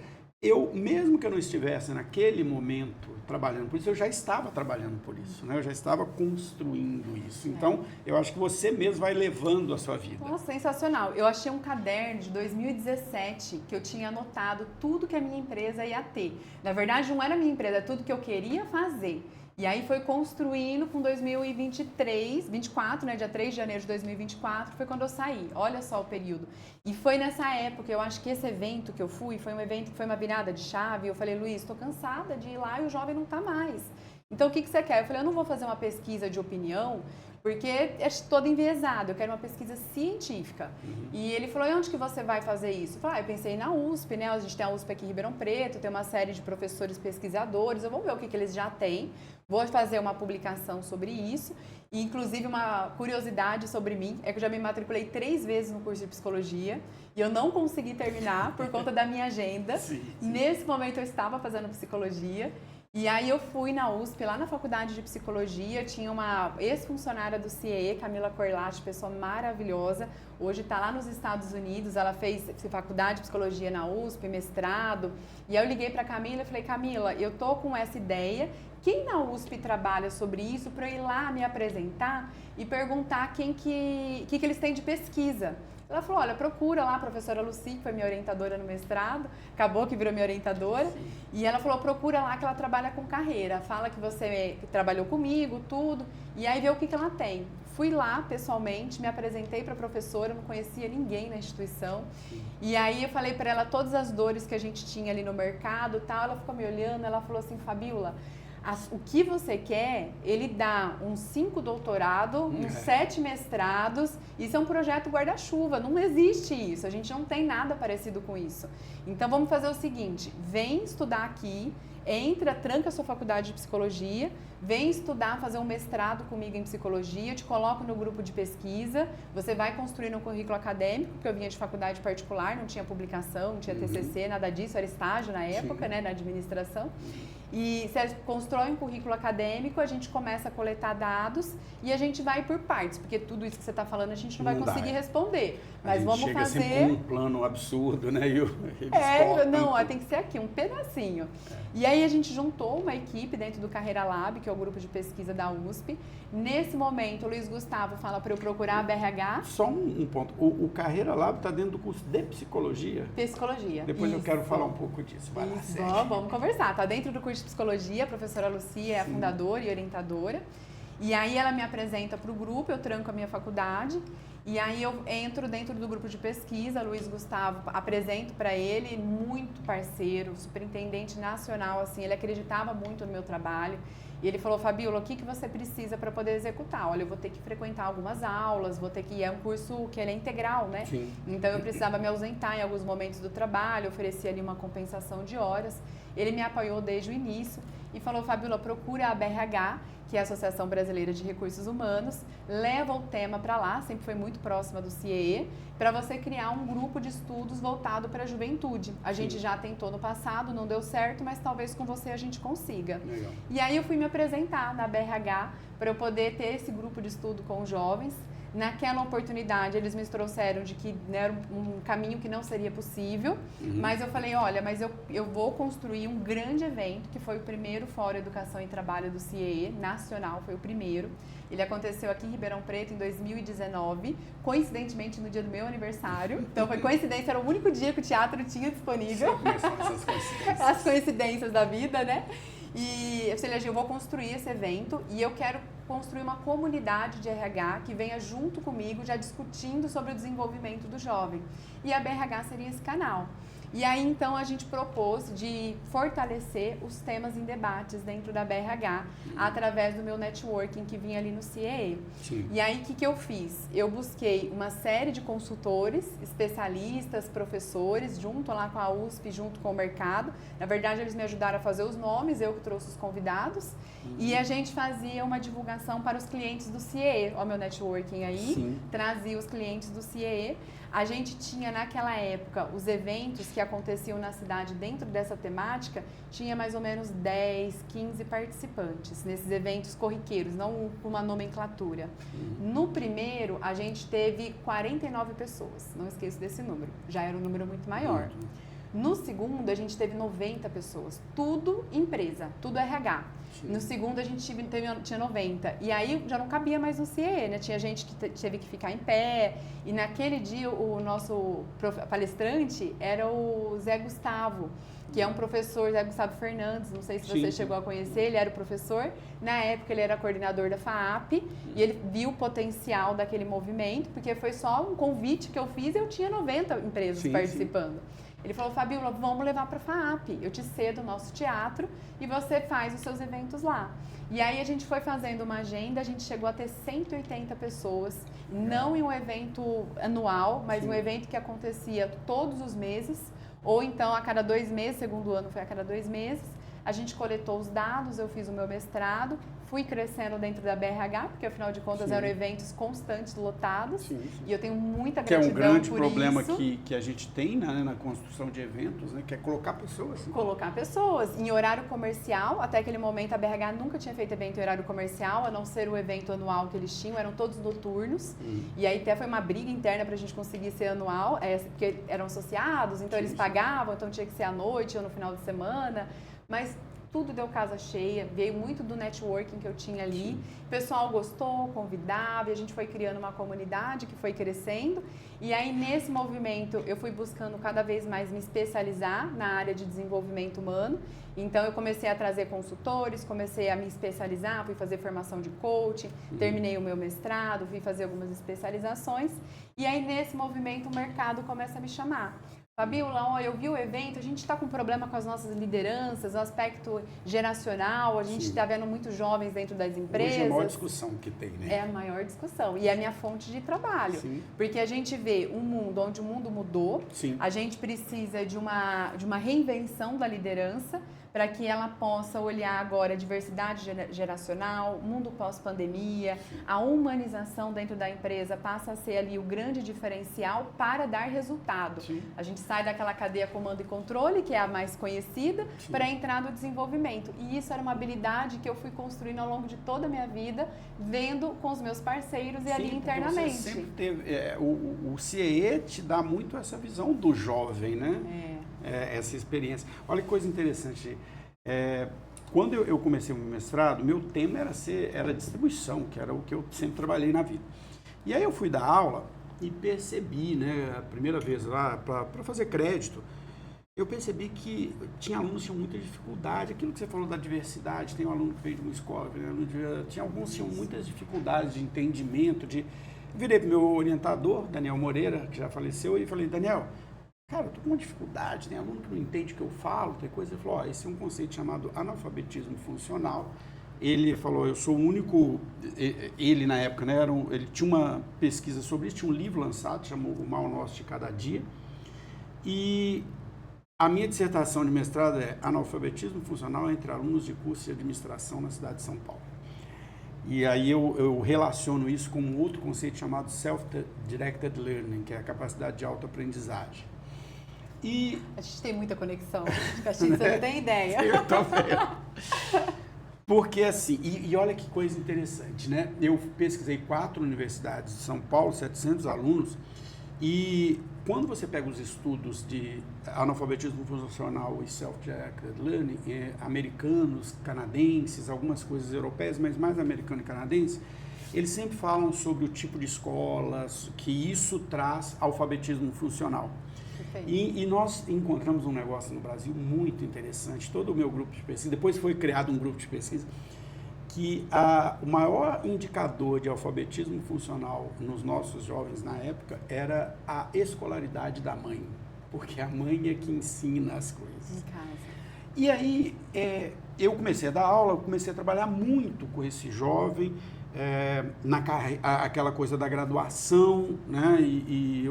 mesmo que eu não estivesse naquele momento trabalhando por isso, eu já estava trabalhando por isso, né? Eu já estava construindo isso. Então, eu acho que você mesmo vai levando a sua vida. Nossa, sensacional. Eu achei um caderno de 2017 que eu tinha anotado tudo que a minha empresa ia ter. Na verdade, não era a minha empresa, é tudo que eu queria fazer. E aí foi construindo com 2024, né, dia 3 de janeiro de 2024, foi quando eu saí. Olha só o período. E foi nessa época, eu acho que esse evento que eu fui, foi um evento que foi uma virada de chave. Eu falei, Luiz, estou cansada de ir lá e o jovem não está mais. Então, o que você quer? Eu falei, eu não vou fazer uma pesquisa de opinião, porque é todo enviesado, eu quero uma pesquisa científica. E ele falou, e onde que você vai fazer isso? Eu falei, eu pensei na USP, né? A gente tem a USP aqui em Ribeirão Preto, tem uma série de professores pesquisadores, eu vou ver o que eles já têm, vou fazer uma publicação sobre isso. E, inclusive, uma curiosidade sobre mim, é que eu já me matriculei 3 vezes no curso de psicologia, e eu não consegui terminar por conta da minha agenda. Sim. Nesse momento eu estava fazendo psicologia, e aí eu fui na USP, lá na faculdade de psicologia, tinha uma ex-funcionária do CIE, Camila Corlatti, pessoa maravilhosa, hoje está lá nos Estados Unidos, ela fez faculdade de psicologia na USP, mestrado, e aí eu liguei para a Camila e falei, Camila, eu tô com essa ideia, quem na USP trabalha sobre isso, para eu ir lá me apresentar e perguntar que eles têm de pesquisa. Ela falou, olha, procura lá a professora Lucy, que foi minha orientadora no mestrado, acabou que virou minha orientadora, sim. E ela falou, procura lá que ela trabalha com carreira, fala que você trabalhou comigo, tudo, e aí vê o que ela tem. Fui lá pessoalmente, me apresentei para a professora, não conhecia ninguém na instituição, sim. E aí eu falei para ela todas as dores que a gente tinha ali no mercado, tal. Ela ficou me olhando, ela falou assim, Fabíola, o que você quer, ele dá uns 5 doutorados, uns 7 mestrados. Isso é um projeto guarda-chuva, não existe isso, a gente não tem nada parecido com isso. Então vamos fazer o seguinte, vem estudar aqui, tranca a sua faculdade de psicologia, vem estudar, fazer um mestrado comigo em psicologia, eu te coloco no grupo de pesquisa, você vai construir um currículo acadêmico, porque eu vinha de faculdade particular, não tinha publicação, não tinha TCC, nada disso, era estágio na época, né, na administração. E você constrói um currículo acadêmico, a gente começa a coletar dados e a gente vai por partes, porque tudo isso que você está falando a gente não vai conseguir responder. Mas vamos fazer. Chega com um plano absurdo, né? Tem que ser aqui, um pedacinho. E aí a gente juntou uma equipe dentro do Carreira Lab, que é o grupo de pesquisa da USP. Nesse momento, o Luiz Gustavo fala para eu procurar a BRH. Só um ponto. O Carreira Lab está dentro do curso de psicologia? Psicologia. Depois eu quero falar um pouco disso. Vai lá, vamos conversar. Está dentro do curso de psicologia, a professora Lucia é a fundadora e orientadora. E aí ela me apresenta para o grupo, eu tranco a minha faculdade. E aí eu entro dentro do grupo de pesquisa, Luiz Gustavo, apresento para ele, muito parceiro, superintendente nacional, assim, ele acreditava muito no meu trabalho. E ele falou, Fabíola, o que você precisa para poder executar? Olha, eu vou ter que frequentar algumas aulas, é um curso que ele é integral, né? Sim. Então eu precisava me ausentar em alguns momentos do trabalho, oferecia ali uma compensação de horas. Ele me apoiou desde o início e falou, Fabíola, procura a BRH, que é a Associação Brasileira de Recursos Humanos, leva o tema para lá, sempre foi muito próxima do CIEE, para você criar um grupo de estudos voltado para a juventude. A gente já tentou no passado, não deu certo, mas talvez com você a gente consiga. Legal. E aí eu fui me apresentar na BRH para eu poder ter esse grupo de estudo com os jovens. Naquela oportunidade, eles me trouxeram de que era um caminho que não seria possível, mas eu falei, olha, mas eu vou construir um grande evento, que foi o primeiro Fórum Educação e Trabalho do CIEE, nacional, foi o primeiro. Ele aconteceu aqui em Ribeirão Preto em 2019, coincidentemente no dia do meu aniversário. Então foi coincidência, era o único dia que o teatro tinha disponível. As coincidências da vida, né? E eu falei, eu vou construir esse evento e eu quero construir uma comunidade de RH que venha junto comigo já discutindo sobre o desenvolvimento do jovem. E a BRH seria esse canal. E aí, então, a gente propôs de fortalecer os temas em debates dentro da BRH, através do meu networking que vinha ali no CIEE. E aí, o que eu fiz? Eu busquei uma série de consultores, especialistas, professores, junto lá com a USP, junto com o mercado. Na verdade, eles me ajudaram a fazer os nomes, eu que trouxe os convidados. E a gente fazia uma divulgação para os clientes do CIEE. Olha o meu networking aí, trazia os clientes do CIEE. A gente tinha naquela época os eventos que aconteciam na cidade dentro dessa temática, tinha mais ou menos 10, 15 participantes nesses eventos corriqueiros, não com uma nomenclatura. No primeiro, a gente teve 49 pessoas, não esqueço desse número, já era um número muito maior. No segundo, a gente teve 90 pessoas, tudo empresa, tudo RH. No segundo, a gente tinha 90. E aí, já não cabia mais no CIEE, né? Tinha gente que teve que ficar em pé. E naquele dia, o nosso palestrante era o Zé Gustavo, que é um professor, Zé Gustavo Fernandes, não sei se você chegou a conhecer, ele era o professor. Na época, ele era coordenador da FAAP e ele viu o potencial daquele movimento, porque foi só um convite que eu fiz e eu tinha 90 empresas participando. Ele falou, Fabíola, vamos levar para a FAAP, eu te cedo o nosso teatro e você faz os seus eventos lá. E aí a gente foi fazendo uma agenda, a gente chegou a ter 180 pessoas, não em um evento anual, mas um evento que acontecia todos os meses, ou então a cada 2 meses, segundo ano foi a cada 2 meses. A gente coletou os dados, eu fiz o meu mestrado, fui crescendo dentro da BRH, porque afinal de contas eram eventos constantes, lotados, e eu tenho muita gratidão por isso. Que é um grande problema que a gente tem na construção de eventos, né, que é colocar pessoas. Né? Colocar pessoas em horário comercial. Até aquele momento a BRH nunca tinha feito evento em horário comercial, a não ser o evento anual que eles tinham, eram todos noturnos. E aí até foi uma briga interna para a gente conseguir ser anual, porque eram associados, então eles pagavam, então tinha que ser à noite ou no final de semana. Mas tudo deu casa cheia, veio muito do networking que eu tinha ali. O pessoal gostou, convidava, e a gente foi criando uma comunidade que foi crescendo. E aí, nesse movimento, eu fui buscando cada vez mais me especializar na área de desenvolvimento humano. Então, eu comecei a trazer consultores, comecei a me especializar, fui fazer formação de coaching, terminei o meu mestrado, fui fazer algumas especializações. E aí, nesse movimento, o mercado começa a me chamar. Fabiola, ó, eu vi o evento, a gente está com problema com as nossas lideranças, o aspecto geracional, a gente está vendo muitos jovens dentro das empresas. Hoje é a maior discussão que tem, né? É a maior discussão e é a minha fonte de trabalho. Sim. Porque a gente vê um mundo onde o mundo mudou, Sim. a gente precisa de uma reinvenção da liderança para que ela possa olhar agora a diversidade geracional, mundo pós-pandemia, a humanização dentro da empresa passa a ser ali o grande diferencial para dar resultado. Sim. A gente sai daquela cadeia comando e controle, que é a mais conhecida, Sim. para entrar no desenvolvimento. E isso era uma habilidade que eu fui construindo ao longo de toda a minha vida, vendo com os meus parceiros e ali internamente. Você sempre teve, o CIE te dá muito essa visão do jovem, né? Essa experiência. Olha que coisa interessante. Quando eu comecei o meu mestrado, meu tema era distribuição, que era o que eu sempre trabalhei na vida. E aí eu fui dar aula e percebi, né, a primeira vez lá, para fazer crédito, eu percebi que alunos que tinham muita dificuldade. Aquilo que você falou da diversidade, tem um aluno que veio de uma escola, tinha alguns que tinham muitas dificuldades de entendimento. Virei para o meu orientador, Daniel Moreira, que já faleceu, e falei, Daniel, cara, eu tô com uma dificuldade, tem aluno que não entende o que eu falo, tem coisa. Ele falou, esse é um conceito chamado analfabetismo funcional. Ele falou, eu sou o único, ele na época, né, ele tinha uma pesquisa sobre isso, tinha um livro lançado, chamou O Mal Nosso de Cada Dia, e a minha dissertação de mestrado é analfabetismo funcional entre alunos de curso de administração na cidade de São Paulo. E aí eu relaciono isso com um outro conceito chamado Self-Directed Learning, que é a capacidade de autoaprendizagem. E a gente tem muita conexão, você não tem ideia. Eu tô vendo. Porque assim, e olha que coisa interessante, né? Eu pesquisei 4 universidades de São Paulo, 700 alunos, e quando você pega os estudos de analfabetismo funcional e self-directed learning, americanos, canadenses, algumas coisas europeias, mas mais americano e canadense, eles sempre falam sobre o tipo de escolas, que isso traz alfabetismo funcional. E nós encontramos um negócio no Brasil muito interessante, todo o meu grupo de pesquisa, depois foi criado um grupo de pesquisa, que o maior indicador de alfabetismo funcional nos nossos jovens na época era a escolaridade da mãe, porque a mãe é que ensina as coisas. Em casa. E aí eu comecei a dar aula, eu comecei a trabalhar muito com esse jovem, aquela coisa da graduação, né? E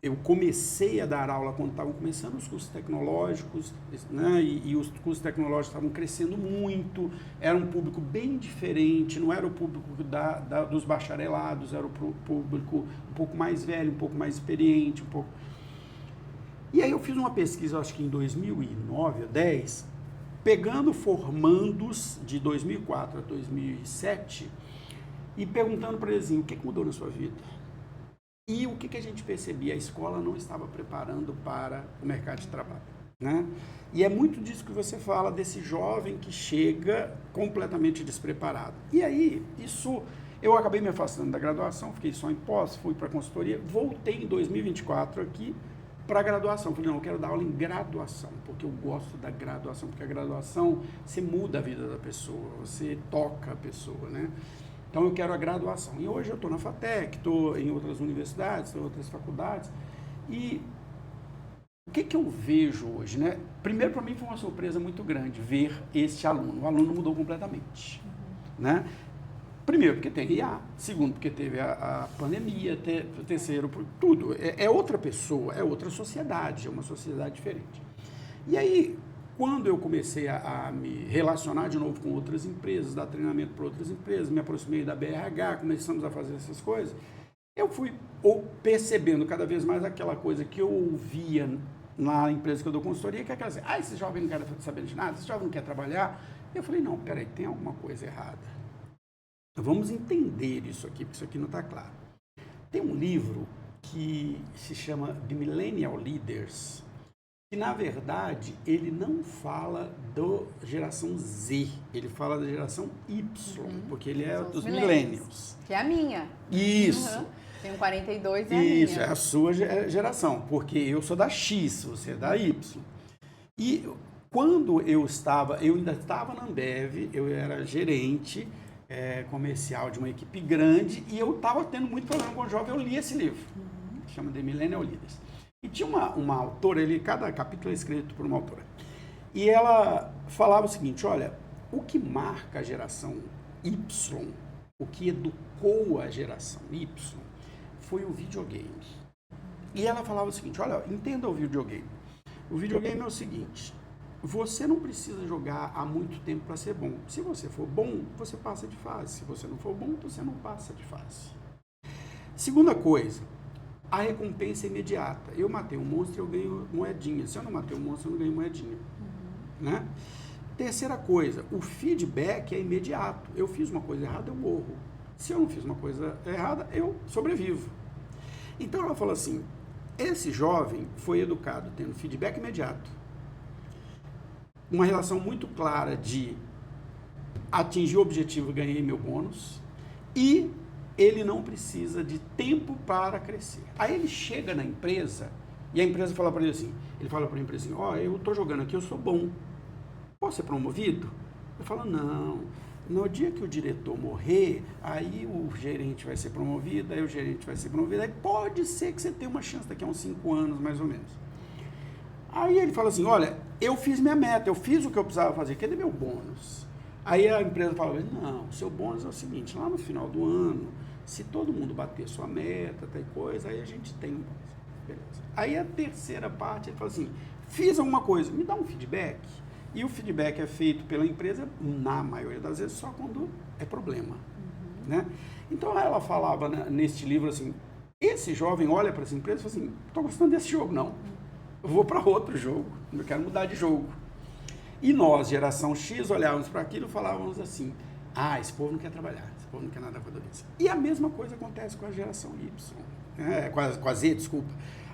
eu comecei a dar aula quando estavam começando os cursos tecnológicos, né? E os cursos tecnológicos estavam crescendo muito, era um público bem diferente, não era o público dos bacharelados, era o público um pouco mais velho, um pouco mais experiente, um pouco... E aí eu fiz uma pesquisa, acho que em 2009 ou 2010, pegando formandos de 2004 a 2007 e perguntando para eles assim, o que mudou na sua vida? E o que a gente percebia? A escola não estava preparando para o mercado de trabalho, né? E é muito disso que você fala, desse jovem que chega completamente despreparado. E aí, eu acabei me afastando da graduação, fiquei só em pós, fui para a consultoria, voltei em 2024 aqui para a graduação. Falei, não, eu quero dar aula em graduação, porque eu gosto da graduação, porque a graduação, você muda a vida da pessoa, você toca a pessoa, né? Então, eu quero a graduação. E hoje eu estou na FATEC, estou em outras universidades, em outras faculdades. E o que eu vejo hoje, né? Primeiro, para mim, foi uma surpresa muito grande ver este aluno. O aluno mudou completamente, né? Primeiro, porque tem IA. Segundo, porque teve a pandemia. Terceiro, por tudo. É outra pessoa, é outra sociedade, é uma sociedade diferente. E aí, quando eu comecei a me relacionar de novo com outras empresas, dar treinamento para outras empresas, me aproximei da BRH, começamos a fazer essas coisas, eu fui percebendo cada vez mais aquela coisa que eu ouvia na empresa que eu dou consultoria, que é aquela assim, esse jovem não quer saber de nada, esse jovem não quer trabalhar. Eu falei, não, peraí, tem alguma coisa errada. Vamos entender isso aqui, porque isso aqui não está claro. Tem um livro que se chama The Millennial Leaders, que, na verdade, ele não fala da geração Z, ele fala da geração Y, porque ele é dos millennials. Que é a minha. Isso. Tenho 42 e Isso, é a sua geração, porque eu sou da X, você é da Y. E quando eu ainda estava na Ambev, eu era gerente comercial de uma equipe grande e eu estava tendo muito problema com o jovem, eu li esse livro, chama The Millennial Leaders. E tinha uma autora, cada capítulo é escrito por uma autora. E ela falava o seguinte, olha, o que marca a geração Y, o que educou a geração Y, foi o videogame. E ela falava o seguinte, olha, entenda o videogame. O videogame é o seguinte, você não precisa jogar há muito tempo para ser bom. Se você for bom, você passa de fase. Se você não for bom, você não passa de fase. Segunda coisa, a recompensa é imediata. Eu matei um monstro, eu ganho moedinha. Se eu não matei um monstro, eu não ganho moedinha. Né? Terceira coisa, o feedback é imediato. Eu fiz uma coisa errada, eu morro. Se eu não fiz uma coisa errada, eu sobrevivo. Então ela falou assim, esse jovem foi educado tendo feedback imediato, uma relação muito clara de atingir o objetivo, ganhei meu bônus, e ele não precisa de tempo para crescer. Aí ele chega na empresa e a empresa fala para ele assim, ó, eu estou jogando aqui, eu sou bom, posso ser promovido? Eu falo, não, no dia que o diretor morrer, aí o gerente vai ser promovido, aí o gerente vai ser promovido, aí pode ser que você tenha uma chance daqui a uns 5 anos, mais ou menos. Aí ele fala assim, olha, eu fiz minha meta, eu fiz o que eu precisava fazer, cadê meu bônus? Aí a empresa fala, não, o seu bônus é o seguinte, lá no final do ano, se todo mundo bater sua meta, tem coisa, aí a gente tem um bônus. Beleza. Aí a terceira parte, ele fala assim, fiz alguma coisa, me dá um feedback. E o feedback é feito pela empresa, na maioria das vezes, só quando é problema. Né? Então ela falava neste livro assim, esse jovem olha para essa empresa e fala assim, estou gostando desse jogo, não. Eu vou para outro jogo, eu quero mudar de jogo. E nós, geração X, olhávamos para aquilo e falávamos assim, esse povo não quer trabalhar, esse povo não quer nada com a doença. E a mesma coisa acontece com a geração Y, com a Z, desculpa.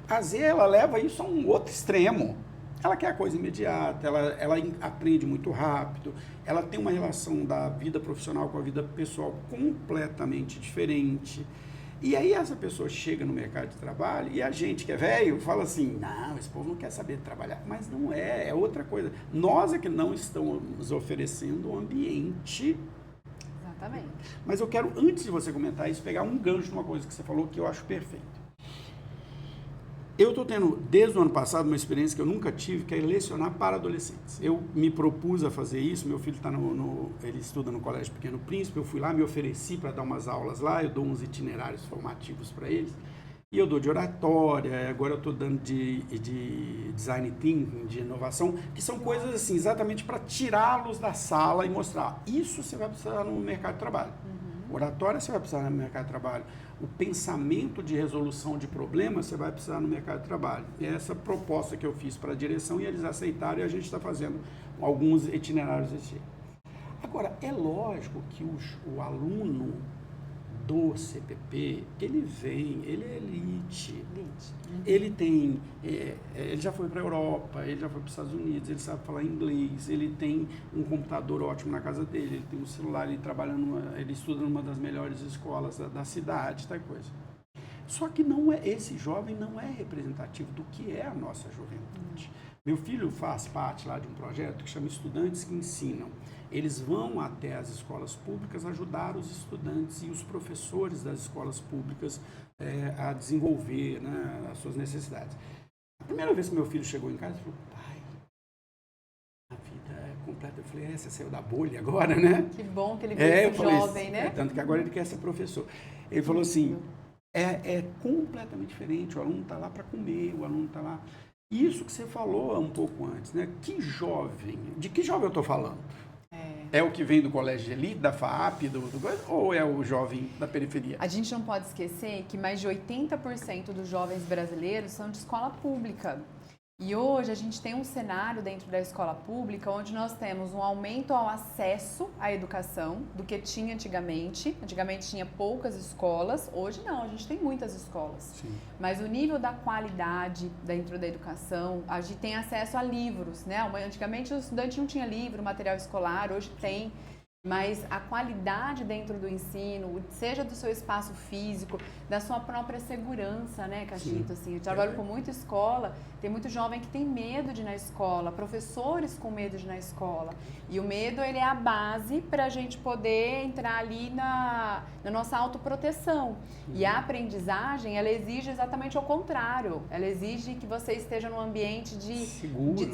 A Z, ela leva isso a um outro extremo. Ela quer a coisa imediata, ela aprende muito rápido, ela tem uma relação da vida profissional com a vida pessoal completamente diferente. E aí essa pessoa chega no mercado de trabalho e a gente que é velho fala assim, não, esse povo não quer saber trabalhar. Mas não é outra coisa. Nós é que não estamos oferecendo um ambiente. Exatamente. Mas eu quero, antes de você comentar isso, pegar um gancho de uma coisa que você falou que eu acho perfeito. Eu estou tendo, desde o ano passado, uma experiência que eu nunca tive, que é lecionar para adolescentes. Eu me propus a fazer isso, meu filho ele estuda no Colégio Pequeno Príncipe, eu fui lá, me ofereci para dar umas aulas lá, eu dou uns itinerários formativos para eles, e eu dou de oratória, agora eu estou dando de design thinking, de inovação, que são coisas assim, exatamente para tirá-los da sala e mostrar, isso você vai precisar no mercado de trabalho. Oratória você vai precisar no mercado de trabalho. O pensamento de resolução de problemas você vai precisar no mercado de trabalho. E é essa proposta que eu fiz para a direção e eles aceitaram e a gente está fazendo alguns itinerários desse jeito. Agora, é lógico que o aluno do CPP, ele é elite. Ele tem, ele já foi para a Europa, ele já foi para os Estados Unidos, ele sabe falar inglês, ele tem um computador ótimo na casa dele, ele tem um celular, ele estuda numa das melhores escolas da cidade, tal coisa. Só que esse jovem não é representativo do que é a nossa juventude. Meu filho faz parte lá de um projeto que chama Estudantes que Ensinam. Eles vão até as escolas públicas ajudar os estudantes e os professores das escolas públicas a desenvolver, né, as suas necessidades. A primeira vez que meu filho chegou em casa, ele falou, pai, a vida é completa. Eu falei, você saiu da bolha agora, né? Que bom que ele veio jovem, né? Tanto que agora ele quer ser professor. Ele falou assim, é completamente diferente, o aluno está lá para comer, o aluno está lá... Isso que você falou um pouco antes, né? De que jovem eu estou falando? É o que vem do colégio de elite, da FAAP, ou é o jovem da periferia? A gente não pode esquecer que mais de 80% dos jovens brasileiros são de escola pública. E hoje a gente tem um cenário dentro da escola pública onde nós temos um aumento ao acesso à educação do que tinha antigamente. Antigamente tinha poucas escolas, hoje não, a gente tem muitas escolas. Sim. Mas o nível da qualidade dentro da educação, a gente tem acesso a livros, né? Antigamente o estudante não tinha livro, material escolar, hoje tem. mas a qualidade dentro do ensino, seja do seu espaço físico, da sua própria segurança, né, Cachito? Assim, eu trabalho com muita escola, tem muito jovem que tem medo de ir na escola, professores com medo de ir na escola. E o medo, ele é a base para a gente poder entrar ali na nossa autoproteção. E a aprendizagem, ela exige exatamente o contrário. Ela exige que você esteja num ambiente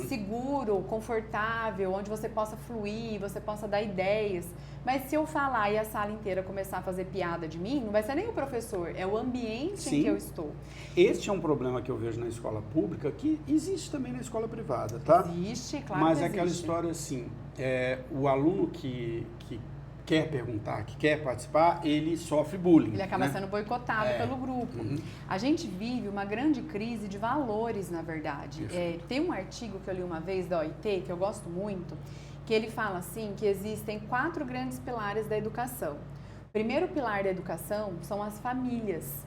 seguro, confortável, onde você possa fluir, você possa dar ideias. Mas se eu falar e a sala inteira começar a fazer piada de mim, não vai ser nem o professor, é o ambiente em que eu estou. Este é um problema que eu vejo na escola pública, que existe também na escola privada, tá? Existe, claro. Mas que é aquela história assim, o aluno que quer perguntar, que quer participar, ele sofre bullying. Ele acaba sendo boicotado pelo grupo. A gente vive uma grande crise de valores, na verdade. Tem um artigo que eu li uma vez da OIT, que eu gosto muito, que ele fala assim, que existem 4 grandes pilares da educação. O primeiro pilar da educação são as famílias.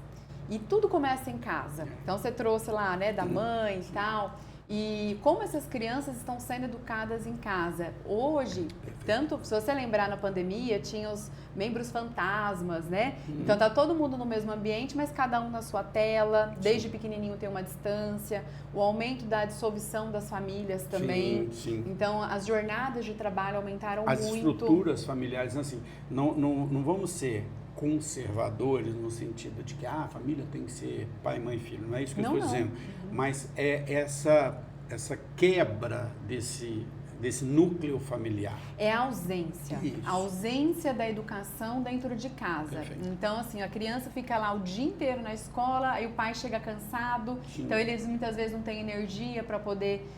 E tudo começa em casa. Então, você trouxe lá, né, da mãe e tal. E como essas crianças estão sendo educadas em casa. Hoje, tanto, se você lembrar, na pandemia, tinha os membros fantasmas, né? Então, tá todo mundo no mesmo ambiente, mas cada um na sua tela. Desde pequenininho tem uma distância. O aumento da dissolução das famílias também. Sim. Então, as jornadas de trabalho aumentaram muito. As estruturas familiares, assim, não vamos ser conservadores no sentido de que a família tem que ser pai, mãe e filho, não é isso que eu estou dizendo, mas é essa quebra desse núcleo familiar. É a ausência, a ausência da educação dentro de casa. Perfeito. Então, assim, a criança fica lá o dia inteiro na escola, aí o pai chega cansado, então eles muitas vezes não têm energia para poder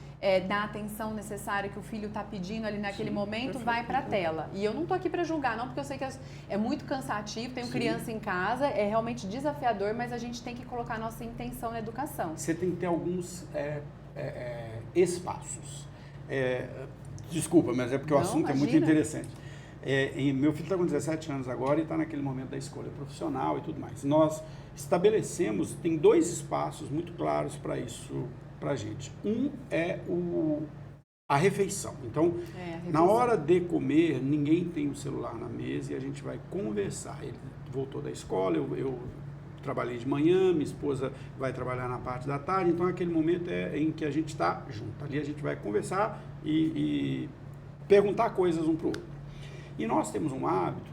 dar a atenção necessária que o filho está pedindo ali naquele momento, vai para a tela. E eu não estou aqui para julgar, não, porque eu sei que é muito cansativo, tenho criança em casa, é realmente desafiador, mas a gente tem que colocar a nossa intenção na educação. Você tem que ter alguns espaços. Desculpa, mas é porque o assunto é muito interessante. Meu filho está com 17 anos agora e está naquele momento da escolha profissional e tudo mais. Nós estabelecemos, tem 2 espaços muito claros para isso, para a gente. Um é a refeição. Então, na hora de comer, ninguém tem o celular na mesa e a gente vai conversar. Ele voltou da escola, eu trabalhei de manhã, minha esposa vai trabalhar na parte da tarde, então aquele momento em que a gente está junto. Ali a gente vai conversar e perguntar coisas um para o outro. E nós temos um hábito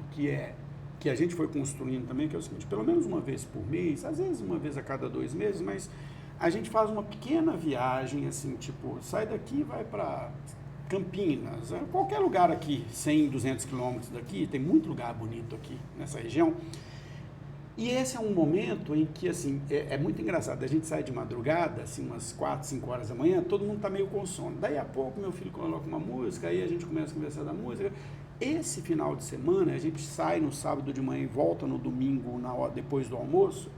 que a gente foi construindo também, que é o seguinte, pelo menos uma vez por mês, às vezes uma vez a cada 2 meses, mas a gente faz uma pequena viagem, assim, tipo, sai daqui e vai para Campinas, qualquer lugar aqui, 100, 200 quilômetros daqui, tem muito lugar bonito aqui nessa região. E esse é um momento em que, assim, é muito engraçado. A gente sai de madrugada, assim, umas 4, 5 horas da manhã, todo mundo está meio com sono. Daí a pouco meu filho coloca uma música, aí a gente começa a conversar da música. Esse final de semana, a gente sai no sábado de manhã e volta no domingo, depois do almoço.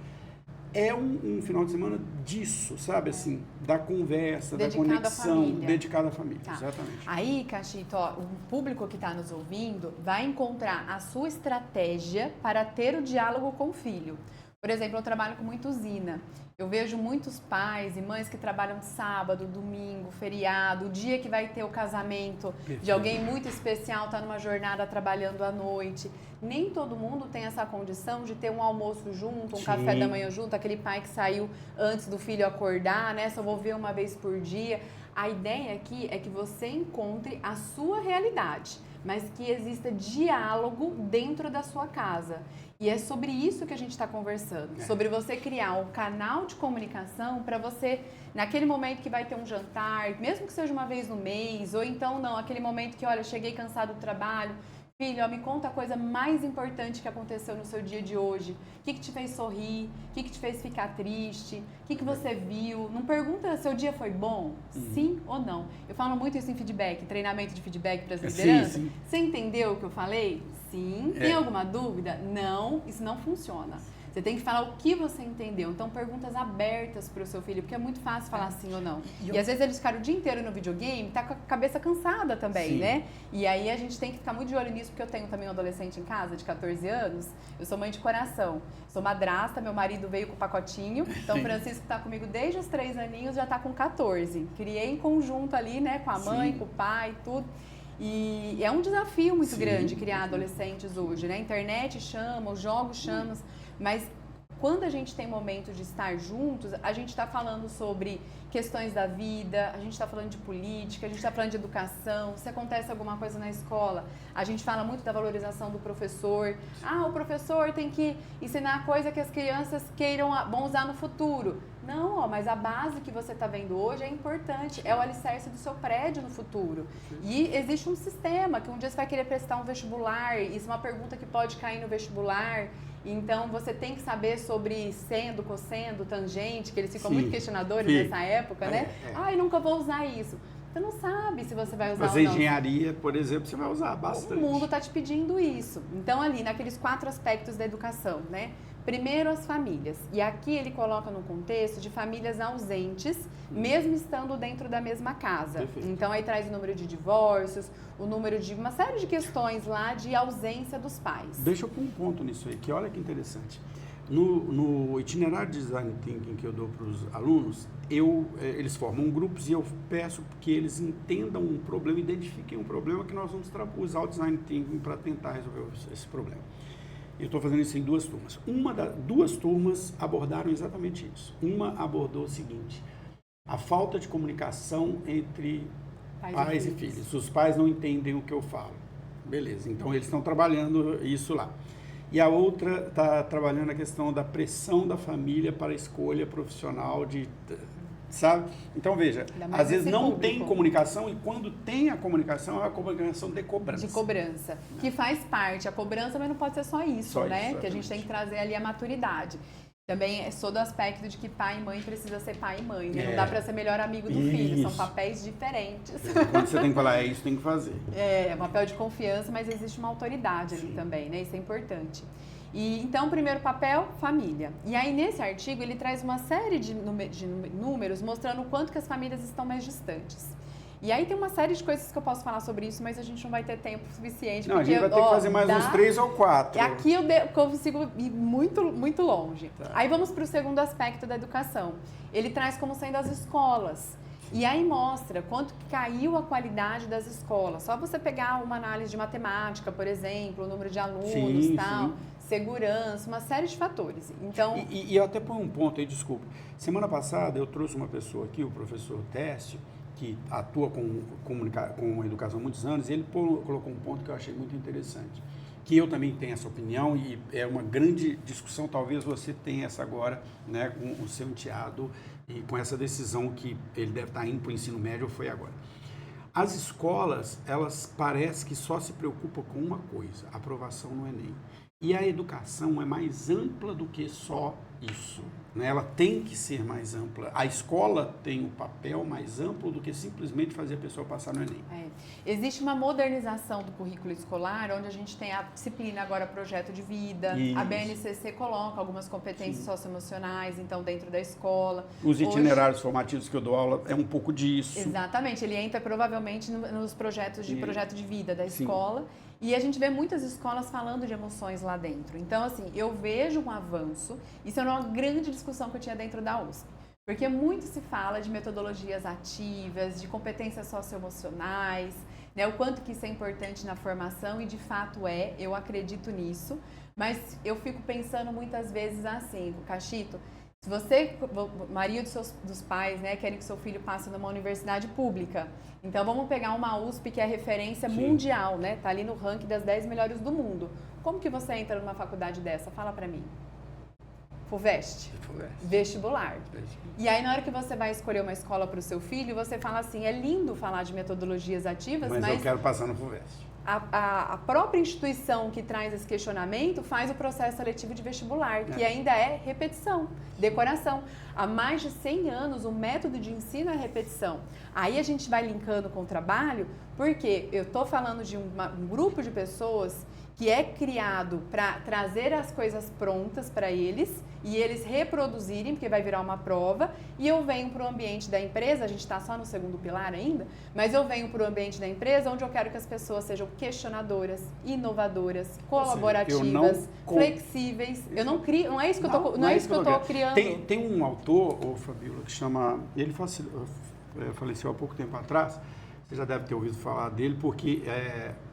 É um final de semana disso, sabe, assim, da conversa, dedicado da conexão, dedicada à família, exatamente. Aí, Cachito, o público que está nos ouvindo vai encontrar a sua estratégia para ter o diálogo com o filho. Por exemplo, eu trabalho com muita usina. Eu vejo muitos pais e mães que trabalham sábado, domingo, feriado, o dia que vai ter o casamento de alguém muito especial, está numa jornada trabalhando à noite. Nem todo mundo tem essa condição de ter um almoço junto, um café da manhã junto, aquele pai que saiu antes do filho acordar, né? Só vou ver uma vez por dia. A ideia aqui é que você encontre a sua realidade, mas que exista diálogo dentro da sua casa. E é sobre isso que a gente está conversando, sobre você criar um canal de comunicação para você, naquele momento que vai ter um jantar, mesmo que seja uma vez no mês, ou então não, aquele momento que, olha, cheguei cansado do trabalho, filho, ó, me conta a coisa mais importante que aconteceu no seu dia de hoje. O que te fez sorrir? O que te fez ficar triste? O que você viu? Não pergunta se o dia foi bom, sim ou não. Eu falo muito isso em feedback, treinamento de feedback para as lideranças. Sim. Você entendeu o que eu falei? Sim. Tem alguma dúvida? Não, isso não funciona. Você tem que falar o que você entendeu. Então, perguntas abertas para o seu filho, porque é muito fácil falar sim ou não. E às vezes eles ficaram o dia inteiro no videogame, tá com a cabeça cansada também, né? E aí a gente tem que ficar muito de olho nisso, porque eu tenho também um adolescente em casa de 14 anos. Eu sou mãe de coração. Sou madrasta, meu marido veio com o pacotinho. Então, o Francisco tá comigo desde os 3 aninhos, já tá com 14. Criei em conjunto ali, né, com a mãe, com o pai, tudo. E é um desafio muito grande criar adolescentes hoje, né? A internet chama, os jogos chamam, mas quando a gente tem momento de estar juntos, a gente está falando sobre questões da vida, a gente está falando de política, a gente está falando de educação. Se acontece alguma coisa na escola, a gente fala muito da valorização do professor. O professor tem que ensinar coisa que as crianças vão usar no futuro. Não, mas a base que você está vendo hoje é importante, é o alicerce do seu prédio no futuro. E existe um sistema que um dia você vai querer prestar um vestibular, isso é uma pergunta que pode cair no vestibular. Então, você tem que saber sobre seno, cosseno, tangente, que eles ficam muito questionadores nessa época, né? Eu nunca vou usar isso. Você não sabe se você vai usar ou não. Mas a engenharia, por exemplo, você vai usar bastante. O mundo está te pedindo isso. Então, ali, naqueles 4 aspectos da educação, né? Primeiro, as famílias. E aqui ele coloca no contexto de famílias ausentes, mesmo estando dentro da mesma casa. Perfeito. Então, aí traz o número de divórcios, o número de uma série de questões lá de ausência dos pais. Deixa eu pôr um ponto nisso aí, que olha que interessante. No itinerário de Design Thinking que eu dou para os alunos, eles formam grupos e eu peço que eles entendam um problema, identifiquem um problema que nós vamos usar o Design Thinking para tentar resolver esse problema. Eu estou fazendo isso em 2 turmas. 2 turmas abordaram exatamente isso. Uma abordou o seguinte: a falta de comunicação entre pais e filhos. Os pais não entendem o que eu falo. Beleza, então eles estão trabalhando isso lá. E a outra está trabalhando a questão da pressão da família para a escolha profissional sabe? Então, veja, às vezes não tem comunicação e quando tem a comunicação, é a comunicação de cobrança. De cobrança, que faz parte. A cobrança, mas não pode ser só isso, né? Que a gente tem que trazer ali a maturidade. Também sou do aspecto de que pai e mãe precisa ser pai e mãe, né? Não dá para ser melhor amigo do filho, são papéis diferentes. Quando você tem que falar, isso tem que fazer. É um papel de confiança, mas existe uma autoridade ali também, né? Isso é importante. E, então, o primeiro papel, família. E aí, nesse artigo, ele traz uma série de números mostrando o quanto que as famílias estão mais distantes. E aí tem uma série de coisas que eu posso falar sobre isso, mas a gente não vai ter tempo suficiente. Não, a gente vai ter que fazer mais uns 3 ou 4. Aqui eu consigo ir muito, muito longe. Tá. Aí vamos para o segundo aspecto da educação. Ele traz como sendo as escolas. E aí mostra quanto caiu a qualidade das escolas. Só você pegar uma análise de matemática, por exemplo, o número de alunos, tal, segurança, uma série de fatores. Então, e eu até ponho um ponto aí, desculpa. Semana passada eu trouxe uma pessoa aqui, o professor Técio, que atua com educação há muitos anos, e ele colocou um ponto que eu achei muito interessante, que eu também tenho essa opinião e é uma grande discussão, talvez você tenha essa agora, né, com o seu enteado e com essa decisão que ele deve estar indo para o ensino médio ou foi agora. As escolas, elas parecem que só se preocupam com uma coisa, a aprovação no Enem. E a educação é mais ampla do que só isso, né? Ela tem que ser mais ampla. A escola tem um papel mais amplo do que simplesmente fazer a pessoa passar no Enem. Existe uma modernização do currículo escolar, onde a gente tem a disciplina agora projeto de vida, a BNCC coloca algumas competências socioemocionais, então, dentro da escola. Os itinerários formativos que eu dou aula é um pouco disso. Exatamente, ele entra provavelmente nos projetos de projeto de vida da escola. E a gente vê muitas escolas falando de emoções lá dentro. Então, assim, eu vejo um avanço. Isso é uma grande discussão que eu tinha dentro da USP. Porque muito se fala de metodologias ativas, de competências socioemocionais, né? O quanto que isso é importante na formação e, de fato, eu acredito nisso. Mas eu fico pensando muitas vezes assim, Cachito, se você, maioria dos pais, né, querem que seu filho passe numa universidade pública. Então, vamos pegar uma USP que é referência mundial, né? Tá ali no ranking das 10 melhores do mundo. Como que você entra numa faculdade dessa? Fala pra mim. FUVEST. Vestibular. E aí, na hora que você vai escolher uma escola para o seu filho, você fala assim, é lindo falar de metodologias ativas, mas eu quero passar no FUVEST. A própria instituição que traz esse questionamento faz o processo seletivo de vestibular, que ainda é repetição, decoração. Há mais de 100 anos, o método de ensino é repetição. Aí a gente vai linkando com o trabalho, porque eu estou falando de um grupo de pessoas que é criado para trazer as coisas prontas para eles e eles reproduzirem, porque vai virar uma prova, e eu venho para o ambiente da empresa, a gente está só no segundo pilar ainda, mas eu venho para o ambiente da empresa onde eu quero que as pessoas sejam questionadoras, inovadoras, colaborativas, flexíveis. Eu não crio, não é isso que eu estou criando. Tem um autor, o Fabíola, que chama, ele faleceu há pouco tempo atrás, Você já deve ter ouvido falar dele, porque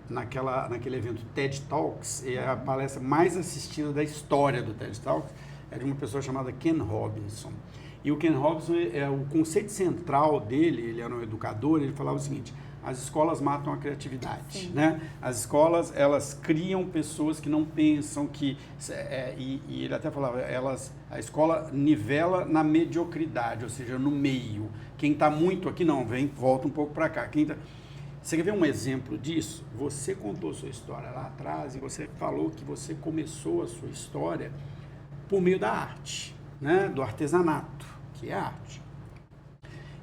naquele evento TED Talks, é a palestra mais assistida da história do TED Talks, é de uma pessoa chamada Ken Robinson. E o Ken Robinson, o conceito central dele, ele era um educador, ele falava o seguinte: as escolas matam a criatividade, né? As escolas, elas criam pessoas que não pensam, e ele até falava, a escola nivela na mediocridade, ou seja, no meio. Quem está muito aqui, não, volta um pouco para cá. Você quer ver um exemplo disso? Você contou sua história lá atrás e você falou que você começou a sua história por meio da arte, né? Do artesanato, que é arte.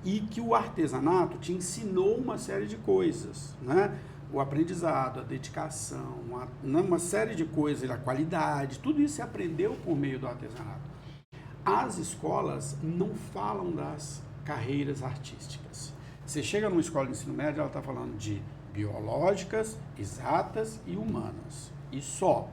E que o artesanato te ensinou uma série de coisas, né? O aprendizado, a dedicação, uma série de coisas, a qualidade, tudo isso você aprendeu por meio do artesanato. As escolas não falam das carreiras artísticas. Você chega numa escola de ensino médio, ela está falando de biológicas, exatas e humanas. E só.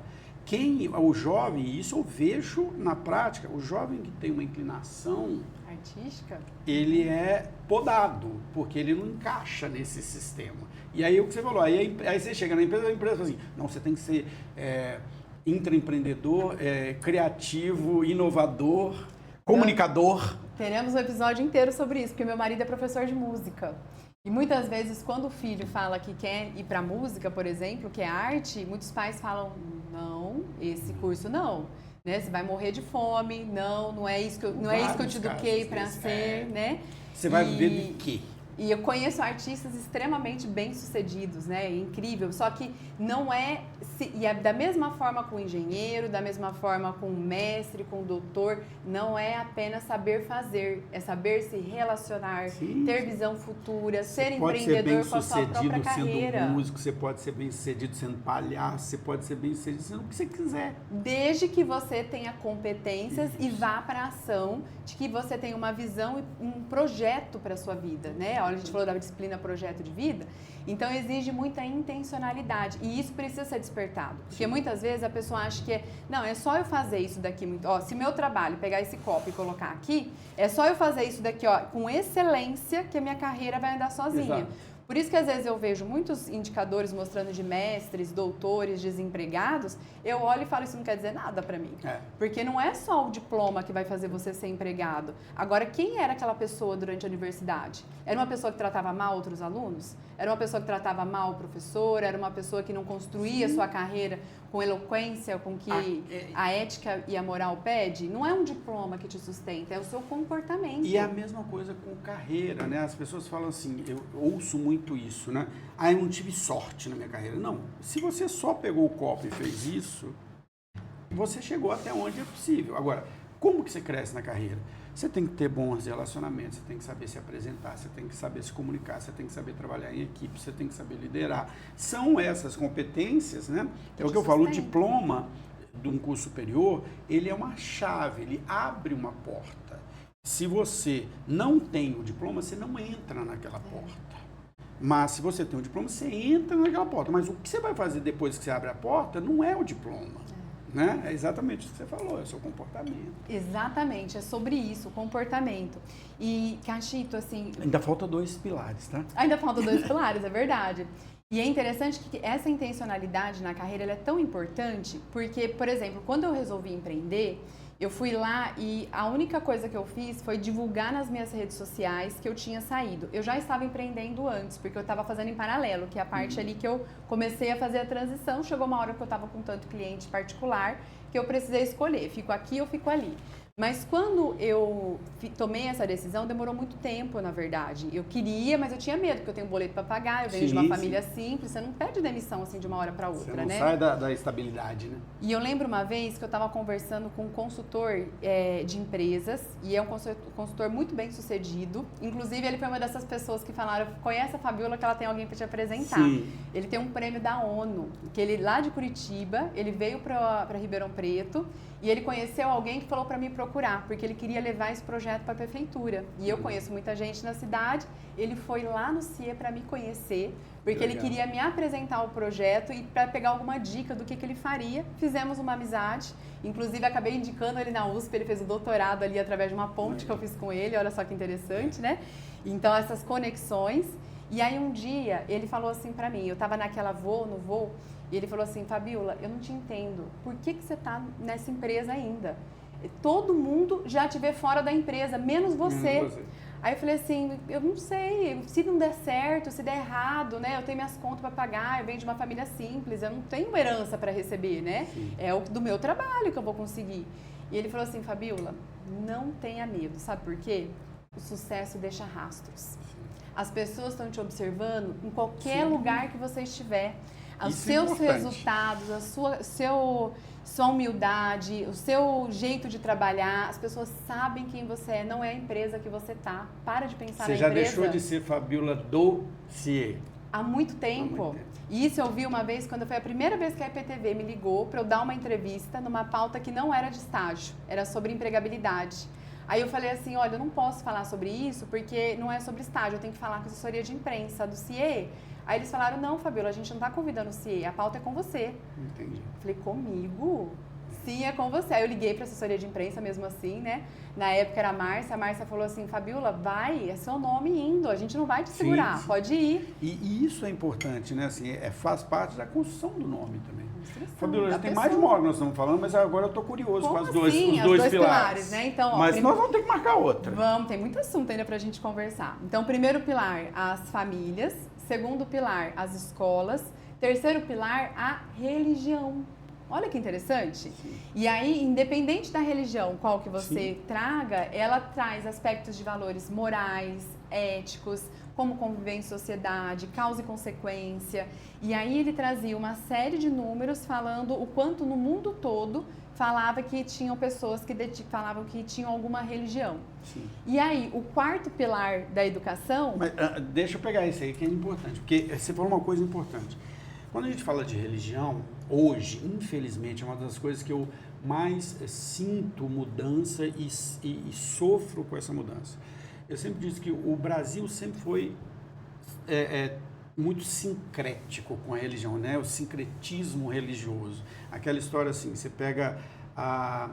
O jovem, e isso eu vejo na prática, o jovem que tem uma inclinação artística, ele é podado, porque ele não encaixa nesse sistema. E aí o que você falou, aí você chega na empresa, a empresa fala assim, não, você tem que ser intraempreendedor, criativo, inovador, comunicador. Teremos um episódio inteiro sobre isso, porque meu marido é professor de música. E muitas vezes, quando o filho fala que quer ir para música, por exemplo, que é arte, muitos pais falam, não, esse curso não. Né? Você vai morrer de fome, não é isso que eu te eduquei para ser, né? Você vai viver de quê? E eu conheço artistas extremamente bem-sucedidos, né? Incrível. Só que não é... E é da mesma forma com o engenheiro, da mesma forma com o mestre, com o doutor, não é apenas saber fazer, é saber se relacionar, ter visão futura, ser empreendedor com a sua própria carreira. Sendo músico, você pode ser bem-sucedido sendo palhaço, você pode ser bem-sucedido sendo o que você quiser. Desde que você tenha competências e vá para a ação, de que você tenha uma visão e um projeto para a sua vida, né? Olha, a gente falou da disciplina projeto de vida, então exige muita intencionalidade e isso precisa ser despertado, porque muitas vezes a pessoa acha que não, é só eu fazer isso daqui, se meu trabalho pegar esse copo e colocar aqui, é só eu fazer isso daqui com excelência que a minha carreira vai andar sozinha. Exato. Por isso que às vezes eu vejo muitos indicadores mostrando de mestres, doutores, desempregados, eu olho e falo, isso não quer dizer nada para mim. Porque não é só o diploma que vai fazer você ser empregado. Agora, quem era aquela pessoa durante a universidade? Era uma pessoa que tratava mal outros alunos? Era uma pessoa que tratava mal o professor? Era uma pessoa que não construía sua carreira com eloquência, com que a ética e a moral pede? Não é um diploma que te sustenta, é o seu comportamento. E é a mesma coisa com carreira, né? As pessoas falam assim, eu ouço muito isso, né? Ah, eu não tive sorte na minha carreira. Não, se você só pegou o copo e fez isso, você chegou até onde é possível. Agora, como que você cresce na carreira? Você tem que ter bons relacionamentos, você tem que saber se apresentar, você tem que saber se comunicar, você tem que saber trabalhar em equipe, você tem que saber liderar. São essas competências, né? É o que eu falo, o diploma de um curso superior, ele é uma chave, ele abre uma porta. Se você não tem o diploma, você não entra naquela porta. Mas se você tem o diploma, você entra naquela porta. Mas o que você vai fazer depois que você abre a porta não é o diploma. Né? É exatamente isso que você falou, é o seu comportamento. Exatamente, é sobre isso, o comportamento. E, Cachito, assim... Ainda falta 2 pilares, tá? Ainda falta 2 pilares, é verdade. E é interessante que essa intencionalidade na carreira ela é tão importante, porque, por exemplo, quando eu resolvi empreender, eu fui lá e a única coisa que eu fiz foi divulgar nas minhas redes sociais que eu tinha saído. Eu já estava empreendendo antes, porque eu estava fazendo em paralelo, que é a parte ali que eu comecei a fazer a transição. Chegou uma hora que eu estava com tanto cliente particular que eu precisei escolher, fico aqui ou fico ali. Mas quando eu tomei essa decisão, demorou muito tempo, na verdade. Eu queria, mas eu tinha medo, porque eu tenho um boleto para pagar, eu venho de uma família simples, você não pede demissão assim de uma hora para outra, né? Você não sai da estabilidade, né? E eu lembro uma vez que eu estava conversando com um consultor de empresas, e é um consultor muito bem sucedido. Inclusive, ele foi uma dessas pessoas que falaram, conhece a Fabiola, que ela tem alguém para te apresentar. Sim. Ele tem um prêmio da ONU, que ele lá de Curitiba, ele veio para Ribeirão Preto, e ele conheceu alguém que falou para me procurar, porque ele queria levar esse projeto para a prefeitura. E eu conheço muita gente na cidade, ele foi lá no CIE para me conhecer, porque ele queria me apresentar o projeto e para pegar alguma dica do que ele faria. Fizemos uma amizade, inclusive acabei indicando ele na USP, ele fez o doutorado ali através de uma ponte que eu fiz com ele, olha só que interessante, né? Então, essas conexões. E aí um dia ele falou assim pra mim, eu tava no voo, e ele falou assim, Fabiola, eu não te entendo, por que você tá nessa empresa ainda? Todo mundo já te vê fora da empresa, menos você. Aí eu falei assim, eu não sei, se não der certo, se der errado, né? Eu tenho minhas contas para pagar, eu venho de uma família simples, eu não tenho uma herança para receber, né? Sim. É o do meu trabalho que eu vou conseguir. E ele falou assim, Fabiola, não tenha medo, sabe por quê? O sucesso deixa rastros. As pessoas estão te observando em qualquer lugar que você estiver. Os seus resultados, sua humildade, o seu jeito de trabalhar, as pessoas sabem quem você é, não é a empresa que você tá. Para de pensar na empresa. Você já deixou de ser Fabiola do CIE? Há muito tempo. E isso eu vi uma vez, quando foi a primeira vez que a EPTV me ligou para eu dar uma entrevista numa pauta que não era de estágio, era sobre empregabilidade. Aí eu falei assim, olha, eu não posso falar sobre isso porque não é sobre estágio, eu tenho que falar com a assessoria de imprensa do CIE. Aí eles falaram, não, Fabiola, a gente não está convidando o CIE, a pauta é com você. Entendi. Eu falei, comigo? Sim, é com você. Aí eu liguei para a assessoria de imprensa mesmo assim, né? Na época era a Márcia falou assim, Fabiola, vai, é seu nome indo, a gente não vai te segurar, sim. Pode ir. E isso é importante, né? Assim, faz parte da construção do nome também. Fabiola, já tem mais de uma hora que nós estamos falando, mas agora eu estou curioso com os dois pilares, né? Então, mas nós vamos ter que marcar outra. Vamos, tem muito assunto ainda para a gente conversar. Então, primeiro pilar, as famílias. Segundo pilar, as escolas. Terceiro pilar, a religião. Olha que interessante. Sim. E aí, independente da religião, qual que você sim. traga, ela traz aspectos de valores morais, éticos, como conviver em sociedade, causa e consequência. E aí ele trazia uma série de números falando o quanto no mundo todo falava que tinham pessoas que falavam que tinham alguma religião. Sim. E aí, o quarto pilar da educação... Mas, deixa eu pegar isso aí, que é importante, porque você falou uma coisa importante. Quando a gente fala de religião, hoje, infelizmente, é uma das coisas que eu mais sinto mudança e sofro com essa mudança. Eu sempre disse que o Brasil sempre foi muito sincrético com a religião, né? O sincretismo religioso. Aquela história assim, você pega a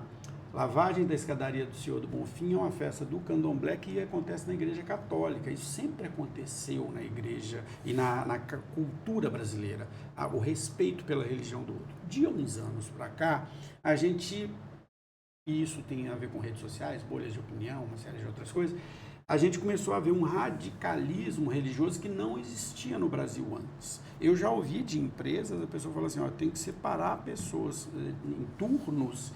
lavagem da escadaria do Senhor do Bonfim, é uma festa do candomblé que acontece na Igreja Católica. Isso sempre aconteceu na igreja e na cultura brasileira, o respeito pela religião do outro. De uns anos para cá, a gente, e isso tem a ver com redes sociais, bolhas de opinião, uma série de outras coisas, a gente começou a ver um radicalismo religioso que não existia no Brasil antes. Eu já ouvi de empresas, a pessoa fala assim, ó, tem que separar pessoas em turnos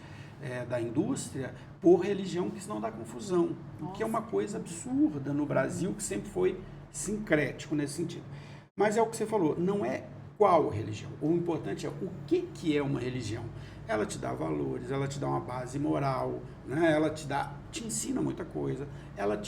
da indústria por religião, que senão dá confusão. Nossa. O que é uma coisa absurda no Brasil, que sempre foi sincrético nesse sentido. Mas é o que você falou, não é qual religião. O importante é o que é uma religião. Ela te dá valores, ela te dá uma base moral, né? Ela te ensina muita coisa, ela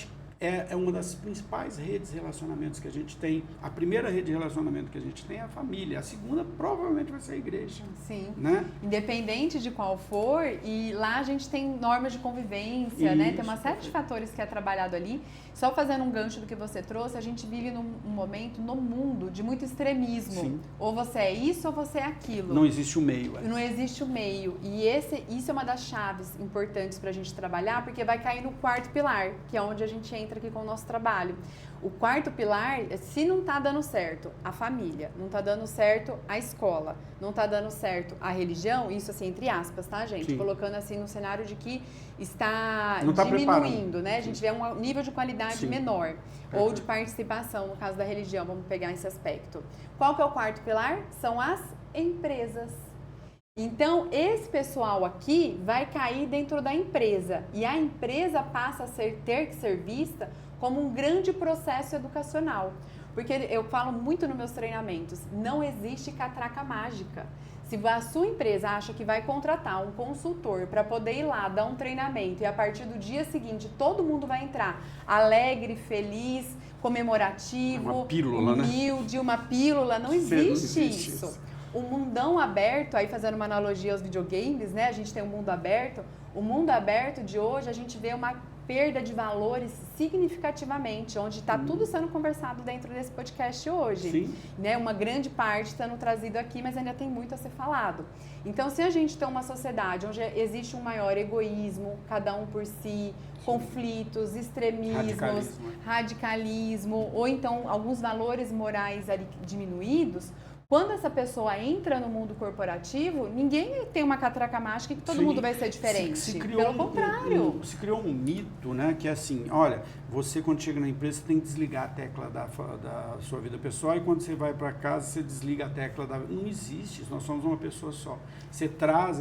é uma das principais redes de relacionamentos que a gente tem. A primeira rede de relacionamento que a gente tem é a família. A segunda provavelmente vai ser a igreja. Sim. Né? Independente de qual for, e lá a gente tem normas de convivência, né? Tem uma série de fatores que é trabalhado ali. Só fazendo um gancho do que você trouxe, a gente vive num momento no mundo de muito extremismo. Sim. Ou você é isso ou você é aquilo. Não existe o meio. Não existe o meio. E isso é uma das chaves importantes para a gente trabalhar, porque vai cair no quarto pilar, que é onde a gente entra aqui com o nosso trabalho. O quarto pilar, se não está dando certo a família, não está dando certo a escola, não está dando certo a religião, isso assim entre aspas, tá, gente? Sim. Colocando assim no cenário de que está diminuindo, né? A gente vê um nível de qualidade sim. menor, ou de participação, no caso da religião, vamos pegar esse aspecto. Qual que é o quarto pilar? São as empresas. Então, esse pessoal aqui vai cair dentro da empresa e a empresa passa a ter que ser vista como um grande processo educacional. Porque eu falo muito nos meus treinamentos, não existe catraca mágica. Se a sua empresa acha que vai contratar um consultor para poder ir lá dar um treinamento e a partir do dia seguinte todo mundo vai entrar alegre, feliz, comemorativo, uma pílula, humilde, né? Uma pílula, não existe isso. O mundão aberto, aí fazendo uma analogia aos videogames, né? A gente tem um mundo aberto. O mundo aberto de hoje, a gente vê uma perda de valores significativamente, onde está tudo sendo conversado dentro desse podcast hoje. Sim. Né? Uma grande parte sendo trazido aqui, mas ainda tem muito a ser falado. Então, se a gente tem uma sociedade onde existe um maior egoísmo, cada um por si, conflitos, extremismos, radicalismo, ou então alguns valores morais ali diminuídos, quando essa pessoa entra no mundo corporativo, ninguém tem uma catraca mágica que todo mundo vai ser diferente. Pelo contrário. Se criou um mito, né, que é assim, olha, você quando chega na empresa você tem que desligar a tecla da sua vida pessoal e quando você vai para casa você desliga a tecla da... Não existe isso, nós somos uma pessoa só. Você traz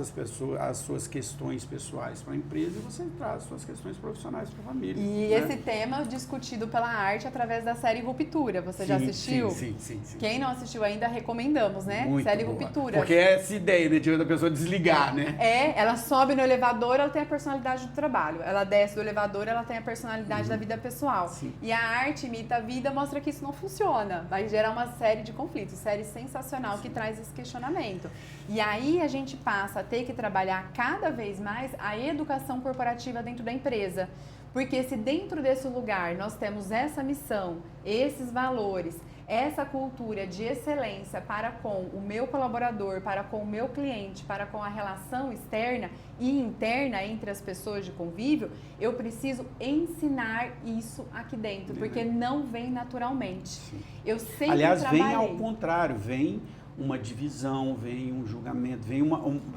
as suas questões pessoais para a empresa e você traz as suas questões profissionais para a família. E esse tema discutido pela arte através da série Ruptura. Você já assistiu? Sim. Quem não assistiu ainda, recomendamos, né? Muito série boa. Ruptura. Porque é essa ideia, né, da pessoa desligar, né? Ela sobe no elevador, ela tem a personalidade do trabalho. Ela desce do elevador, ela tem a personalidade da vida pessoal. Sim. E a arte imita a vida, mostra que isso não funciona. Vai gerar uma série de conflitos, série sensacional que traz esse questionamento. E aí a gente passa a ter que trabalhar cada vez mais a educação corporativa dentro da empresa. Porque se dentro desse lugar nós temos essa missão, esses valores, essa cultura de excelência para com o meu colaborador, para com o meu cliente, para com a relação externa e interna entre as pessoas de convívio, eu preciso ensinar isso aqui dentro, porque não vem naturalmente. Sim. Eu sempre Aliás, trabalhei. vem ao contrário, vem uma divisão, vem um julgamento,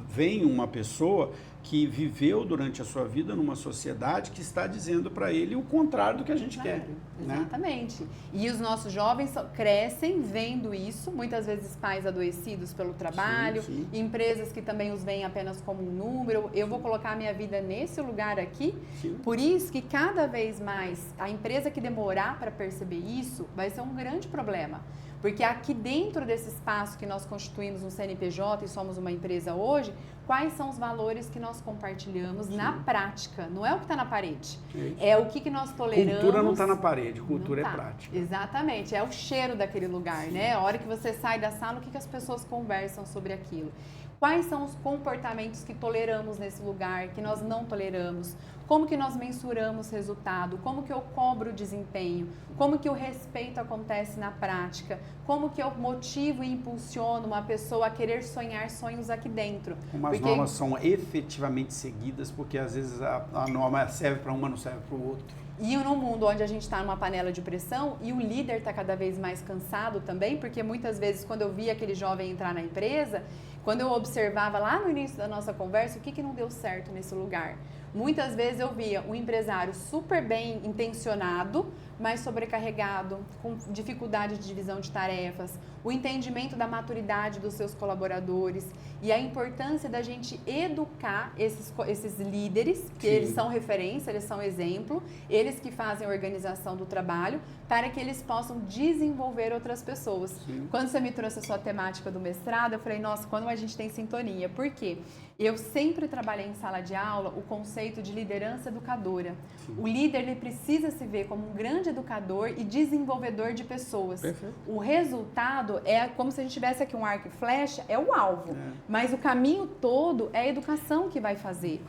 vem uma pessoa que viveu durante a sua vida numa sociedade que está dizendo para ele o contrário do que a gente quer. Exatamente. Né? E os nossos jovens crescem vendo isso, muitas vezes pais adoecidos pelo trabalho, sim. empresas que também os veem apenas como um número. Eu vou colocar a minha vida nesse lugar aqui. Sim. Por isso que cada vez mais a empresa que demorar para perceber isso vai ser um grande problema. Porque aqui dentro desse espaço que nós constituímos um CNPJ e somos uma empresa hoje, quais são os valores que nós compartilhamos na prática? Não é o que está na parede, é o que nós toleramos. Cultura não está na parede, cultura é prática. Exatamente, é o cheiro daquele lugar, né? A hora que você sai da sala, o que as pessoas conversam sobre aquilo? Quais são os comportamentos que toleramos nesse lugar, que nós não toleramos? Como que nós mensuramos resultado? Como que eu cobro desempenho? Como que o respeito acontece na prática? Como que eu motivo e impulsiono uma pessoa a querer sonhar sonhos aqui dentro? Como as normas são efetivamente seguidas, porque às vezes a norma serve para uma, não serve para o outro. E num mundo onde a gente está numa panela de pressão e o líder está cada vez mais cansado também, porque muitas vezes quando eu via aquele jovem entrar na empresa, quando eu observava lá no início da nossa conversa, o que não deu certo nesse lugar? Muitas vezes eu via um empresário super bem intencionado, mas sobrecarregado, com dificuldade de divisão de tarefas, o entendimento da maturidade dos seus colaboradores e a importância da gente educar esses líderes, que eles são referência, eles são exemplo, eles que fazem a organização do trabalho, para que eles possam desenvolver outras pessoas. Sim. Quando você me trouxe a sua temática do mestrado, eu falei, nossa, quando a gente tem sintonia. Por quê? Eu sempre trabalhei em sala de aula o conceito de liderança educadora. Sim. O líder ele precisa se ver como um grande educador e desenvolvedor de pessoas. Perfeito. O resultado é como se a gente tivesse aqui um arco e flecha, é o alvo. Mas o caminho todo é a educação que vai fazer.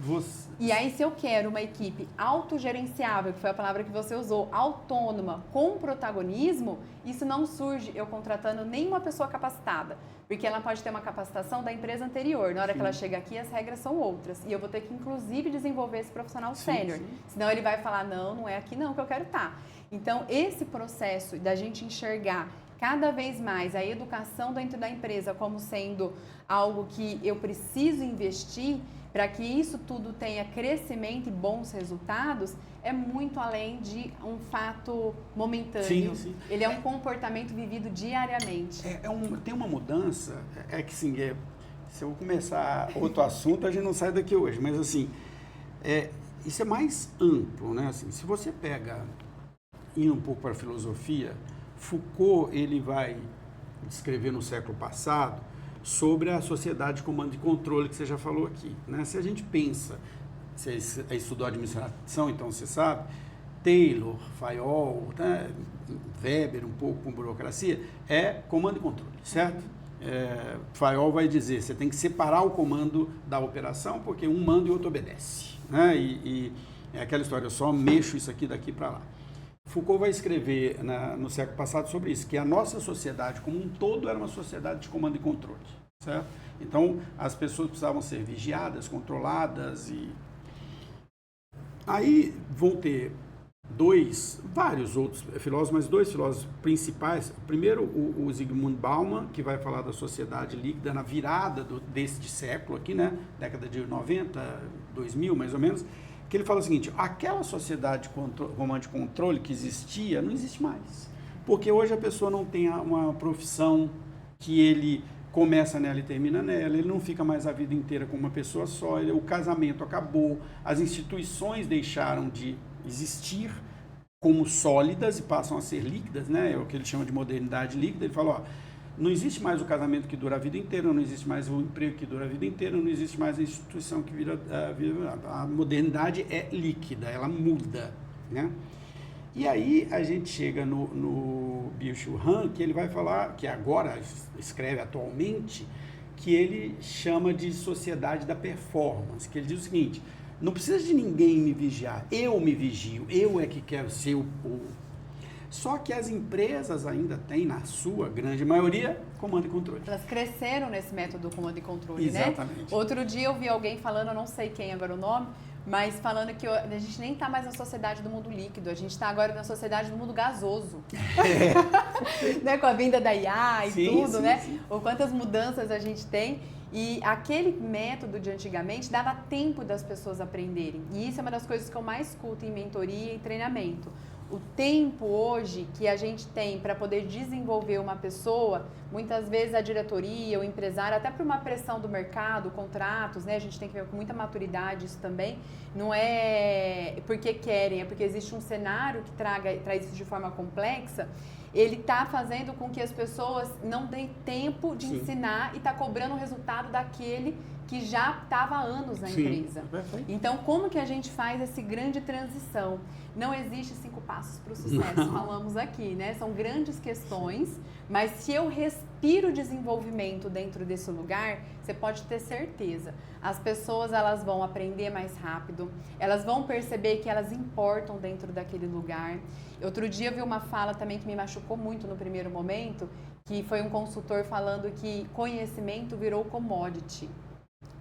E aí, se eu quero uma equipe autogerenciável, que foi a palavra que você usou, autônoma, com protagonismo, isso não surge eu contratando nenhuma pessoa capacitada. Porque ela pode ter uma capacitação da empresa anterior. Na hora que ela chega aqui, as regras são outras. E eu vou ter que, inclusive, desenvolver esse profissional sênior. Senão ele vai falar, não é aqui não que eu quero estar. Então, esse processo da gente enxergar cada vez mais a educação dentro da empresa como sendo algo que eu preciso investir para que isso tudo tenha crescimento e bons resultados, é muito além de um fato momentâneo. Sim. Ele é um comportamento vivido diariamente. Tem uma mudança, que sim, se eu começar outro assunto, a gente não sai daqui hoje, mas assim, isso é mais amplo, né? Assim, se você pega, indo um pouco para a filosofia, Foucault, ele vai descrever no século passado sobre a sociedade de comando e controle que você já falou aqui, né? Se a gente pensa, você estudou administração, então você sabe, Taylor, Fayol, né? Weber, um pouco com burocracia, é comando e controle, certo? Fayol vai dizer, você tem que separar o comando da operação, porque um manda e o outro obedece, né? É aquela história, eu só mexo isso aqui daqui para lá. Foucault vai escrever no século passado sobre isso, que a nossa sociedade como um todo era uma sociedade de comando e controle, certo? Então, as pessoas precisavam ser vigiadas, controladas e... Aí vão ter vários outros filósofos, mas dois filósofos principais. Primeiro, o Zygmunt Bauman, que vai falar da sociedade líquida na virada deste século aqui, né? Década de 90, 2000, mais ou menos, que ele fala o seguinte: aquela sociedade de comando e controle que existia, não existe mais. Porque hoje a pessoa não tem uma profissão que ele começa nela e termina nela, ele não fica mais a vida inteira com uma pessoa só, o casamento acabou, as instituições deixaram de existir como sólidas e passam a ser líquidas, né? É o que ele chama de modernidade líquida. Ele fala, ó, não existe mais o casamento que dura a vida inteira, não existe mais o emprego que dura a vida inteira, não existe mais a instituição que vira a modernidade é líquida, ela muda, né? E aí a gente chega no Byung-Chul Han, que ele vai falar, que agora escreve atualmente, que ele chama de sociedade da performance, que ele diz o seguinte: não precisa de ninguém me vigiar, eu me vigio, eu é que quero ser o povo. Só que as empresas ainda têm, na sua grande maioria, comando e controle. Elas cresceram nesse método do comando e controle, Exatamente. Né? Outro dia eu vi alguém falando, eu não sei quem agora o nome, mas falando que a gente nem está mais na sociedade do mundo líquido, a gente está agora na sociedade do mundo gasoso. Né? Com a vinda da IA e tudo, né? Sim. Ou quantas mudanças a gente tem. E aquele método de antigamente dava tempo das pessoas aprenderem. E isso é uma das coisas que eu mais escuto em mentoria e treinamento. O tempo hoje que a gente tem para poder desenvolver uma pessoa, muitas vezes a diretoria, o empresário, até por uma pressão do mercado, contratos, né? A gente tem que ver com muita maturidade isso também. Não é porque querem, é porque existe um cenário que traz isso de forma complexa. Ele está fazendo com que as pessoas não deem tempo de ensinar e está cobrando o resultado daquele que já estava há anos na empresa. Então, como que a gente faz essa grande transição? Não existe 5 passos para o sucesso, falamos aqui, né? São grandes questões, mas se eu respiro desenvolvimento dentro desse lugar, você pode ter certeza. As pessoas, elas vão aprender mais rápido, elas vão perceber que elas importam dentro daquele lugar. Outro dia eu vi uma fala também que me machucou muito no primeiro momento, que foi um consultor falando que conhecimento virou commodity.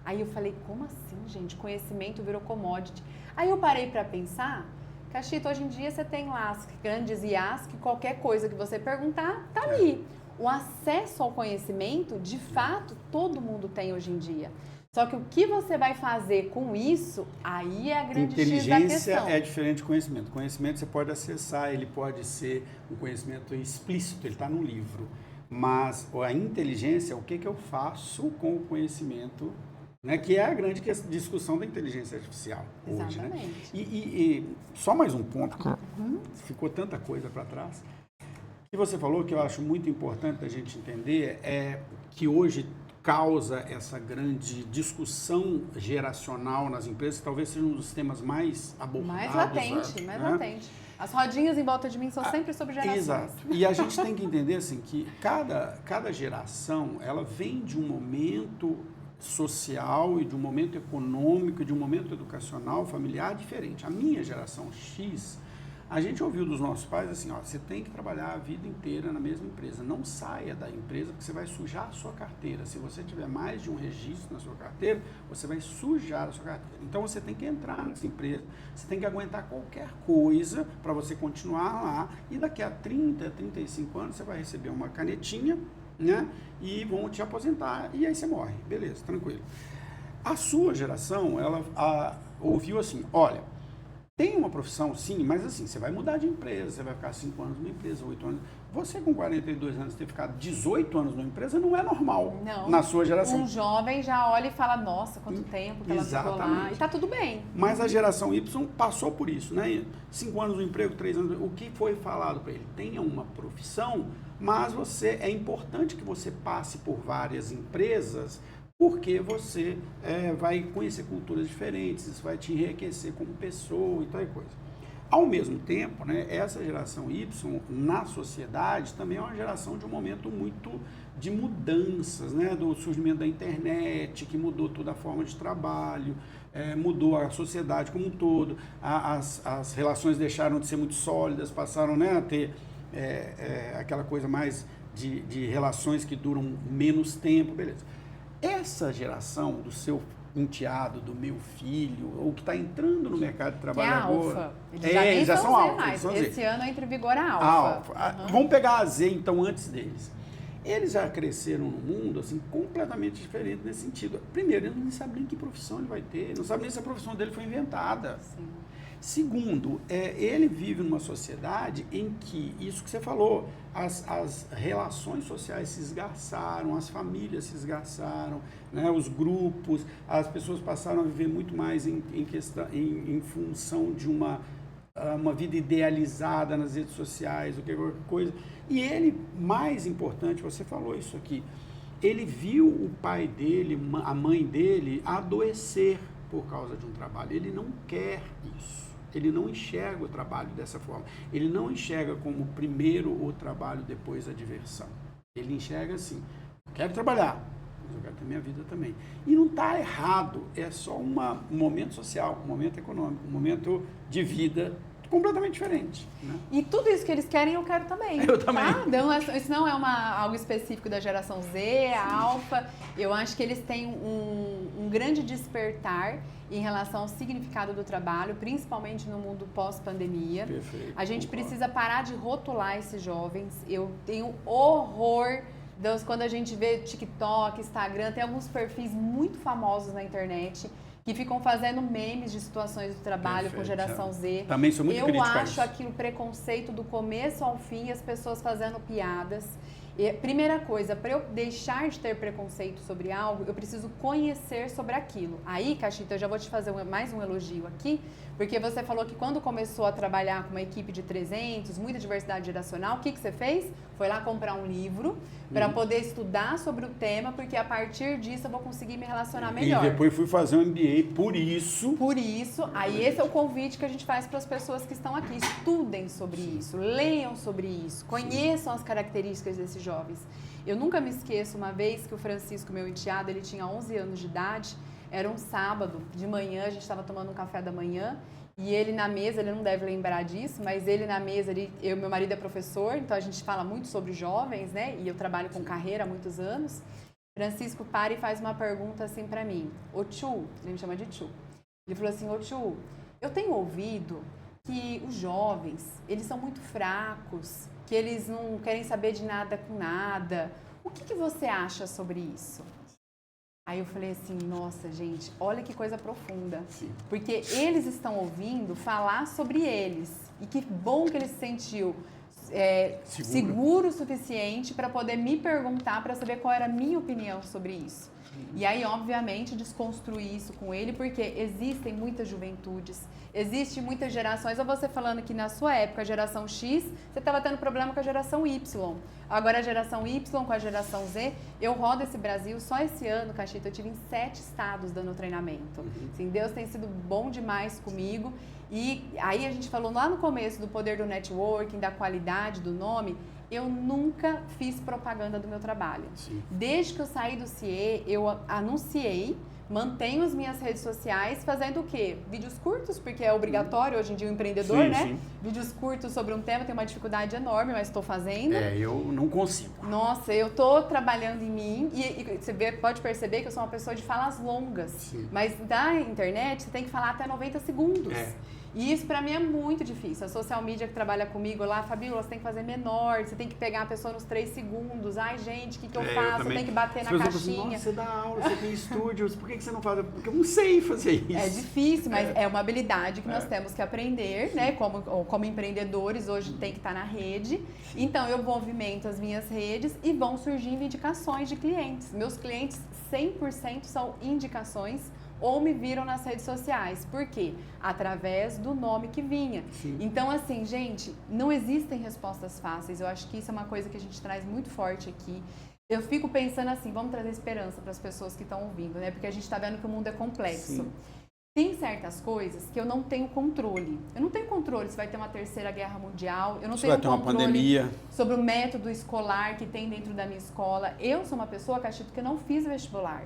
Aí eu falei, como assim, gente? Conhecimento virou commodity. Aí eu parei para pensar, Cachito, hoje em dia você tem lá as grandes IAs, que qualquer coisa que você perguntar, tá ali. O acesso ao conhecimento, de fato, todo mundo tem hoje em dia. Só que o que você vai fazer com isso, aí é a grande X da questão. Inteligência é diferente de conhecimento. Conhecimento você pode acessar, ele pode ser um conhecimento explícito, ele está no livro. Mas a inteligência, o que eu faço com o conhecimento, né, que é a grande discussão da inteligência artificial hoje. Exatamente. Né? E só mais um ponto, ficou tanta coisa para trás. O que você falou que eu acho muito importante a gente entender é que hoje causa essa grande discussão geracional nas empresas, que talvez seja um dos temas mais abordados. Mais latente. As rodinhas em volta de mim são sempre sobre gerações. Exato. E a gente tem que entender assim, que cada geração ela vem de um momento social e de um momento econômico, de um momento educacional, familiar diferente. A minha geração X, a gente ouviu dos nossos pais assim, ó, você tem que trabalhar a vida inteira na mesma empresa, não saia da empresa porque você vai sujar a sua carteira. Se você tiver mais de um registro na sua carteira, você vai sujar a sua carteira. Então você tem que entrar nessa empresa, você tem que aguentar qualquer coisa para você continuar lá e daqui a 30, 35 anos você vai receber uma canetinha, né? E vão te aposentar e aí você morre, beleza, tranquilo. A sua geração, ela ouviu assim, olha, tem uma profissão sim, mas assim, você vai mudar de empresa, você vai ficar 5 anos numa empresa, 8 anos. Você com 42 anos ter ficado 18 anos numa empresa não é normal na sua geração. Um jovem já olha e fala, nossa, quanto tempo que ela ficou lá, e tá tudo bem. Mas a geração Y passou por isso, né? 5 anos no emprego, 3 anos, o que foi falado para ele? Tenha uma profissão, mas é importante que você passe por várias empresas, porque você vai conhecer culturas diferentes, isso vai te enriquecer como pessoa e tal coisa. Ao mesmo tempo, né, essa geração Y na sociedade também é uma geração de um momento muito de mudanças, né, do surgimento da internet, que mudou toda a forma de trabalho, mudou a sociedade como um todo, as relações deixaram de ser muito sólidas, passaram, né, a ter aquela coisa mais de relações que duram menos tempo, beleza. Essa geração do seu enteado, do meu filho, ou que está entrando no mercado de trabalho agora. Eles já são alfa. Mais. Esse ano entra em vigor a alfa. Uhum. Vamos pegar a Z, então, antes deles. Eles já cresceram num mundo, assim, completamente diferente nesse sentido. Primeiro, ele não sabe nem que profissão ele vai ter, ele não sabe nem se a profissão dele foi inventada. Sim. Segundo, ele vive numa sociedade em que, isso que você falou, as relações sociais se esgarçaram, as famílias se esgarçaram, né, os grupos, as pessoas passaram a viver muito mais em função de uma vida idealizada nas redes sociais, ou qualquer coisa. E ele, mais importante, você falou isso aqui, ele viu o pai dele, a mãe dele, adoecer por causa de um trabalho. Ele não quer isso. Ele não enxerga o trabalho dessa forma. Ele não enxerga como primeiro o trabalho, depois a diversão. Ele enxerga assim, quero trabalhar, mas eu quero ter minha vida também. E não está errado, é só um momento social, um momento econômico, um momento de vida completamente diferente. Né? E tudo isso que eles querem, eu quero também. Eu também. Tá? Então, isso não é algo específico da geração Z, a Alfa. Eu acho que eles têm um grande despertar em relação ao significado do trabalho, principalmente no mundo pós-pandemia. Perfeito. A gente precisa parar de rotular esses jovens. Eu tenho horror quando a gente vê TikTok, Instagram, tem alguns perfis muito famosos na internet que ficam fazendo memes de situações do trabalho com geração Z. Também sou muito crítico a isso. Eu acho aquilo preconceito do começo ao fim, as pessoas fazendo piadas. Primeira coisa, para eu deixar de ter preconceito sobre algo, eu preciso conhecer sobre aquilo. Aí, Cachito, eu já vou te fazer mais um elogio aqui, porque você falou que quando começou a trabalhar com uma equipe de 300, muita diversidade geracional, o que você fez? Foi lá comprar um livro para poder estudar sobre o tema, porque a partir disso eu vou conseguir me relacionar melhor. E depois fui fazer um MBA por isso. Por isso, aí esse é o convite que a gente faz para as pessoas que estão aqui. Estudem sobre isso, leiam sobre isso, conheçam as características desses jovens. Eu nunca me esqueço uma vez que o Francisco, meu enteado, ele tinha 11 anos de idade, era um sábado, de manhã, a gente estava tomando um café da manhã, e ele na mesa, ele não deve lembrar disso, mas ele na mesa, meu marido é professor, então a gente fala muito sobre jovens, né? E eu trabalho com carreira há muitos anos. Francisco para e faz uma pergunta assim para mim. Ô tio, ele me chama de tio. Ele falou assim, ô tio, eu tenho ouvido que os jovens, eles são muito fracos, que eles não querem saber de nada com nada. O que você acha sobre isso? Aí eu falei assim, nossa, gente, olha que coisa profunda. Sim. Porque eles estão ouvindo falar sobre eles. E que bom que ele se sentiu seguro o suficiente para poder me perguntar, para saber qual era a minha opinião sobre isso. E aí, obviamente, desconstruir isso com ele, porque existem muitas juventudes, existem muitas gerações. Ou você falando que na sua época, a geração X, você estava tendo problema com a geração Y. Agora, a geração Y com a geração Z, eu rodo esse Brasil. Só esse ano, Cachito, eu tive em 7 estados dando treinamento. Assim, Deus tem sido bom demais comigo. E aí, a gente falou lá no começo do poder do networking, da qualidade, do nome. Eu nunca fiz propaganda do meu trabalho. Sim. Desde que eu saí do CIE, eu anunciei, mantenho as minhas redes sociais fazendo o quê? Vídeos curtos, porque é obrigatório hoje em dia o empreendedor, né? Sim. Vídeos curtos sobre um tema, tenho uma dificuldade enorme, mas estou fazendo. Eu não consigo. Nossa, eu estou trabalhando em mim e você pode perceber que eu sou uma pessoa de falas longas. Sim. Mas na internet você tem que falar até 90 segundos. E isso pra mim é muito difícil. A social media que trabalha comigo lá, Fabíola, você tem que fazer menor, você tem que pegar a pessoa nos 3 segundos. Ai, gente, o que eu faço? Eu tenho que bater na caixinha. Nossa, você dá aula, você tem estúdios, por que você não faz? Porque eu não sei fazer isso. É difícil, mas é uma habilidade que nós temos que aprender, né? Como empreendedores, hoje tem que estar na rede. Então, eu movimento as minhas redes e vão surgindo indicações de clientes. Meus clientes, 100% são indicações ou me viram nas redes sociais. Por quê? Através do nome que vinha. Sim. Então, assim, gente, não existem respostas fáceis. Eu acho que isso é uma coisa que a gente traz muito forte aqui. Eu fico pensando assim, vamos trazer esperança para as pessoas que estão ouvindo, né? Porque a gente está vendo que o mundo é complexo. Sim. Tem certas coisas que eu não tenho controle. Eu não tenho controle se vai ter uma terceira guerra mundial, eu não tenho vai ter uma controle pandemia. sobre o método escolar que tem dentro da minha escola. Eu sou uma pessoa, Cachito, que eu não fiz vestibular.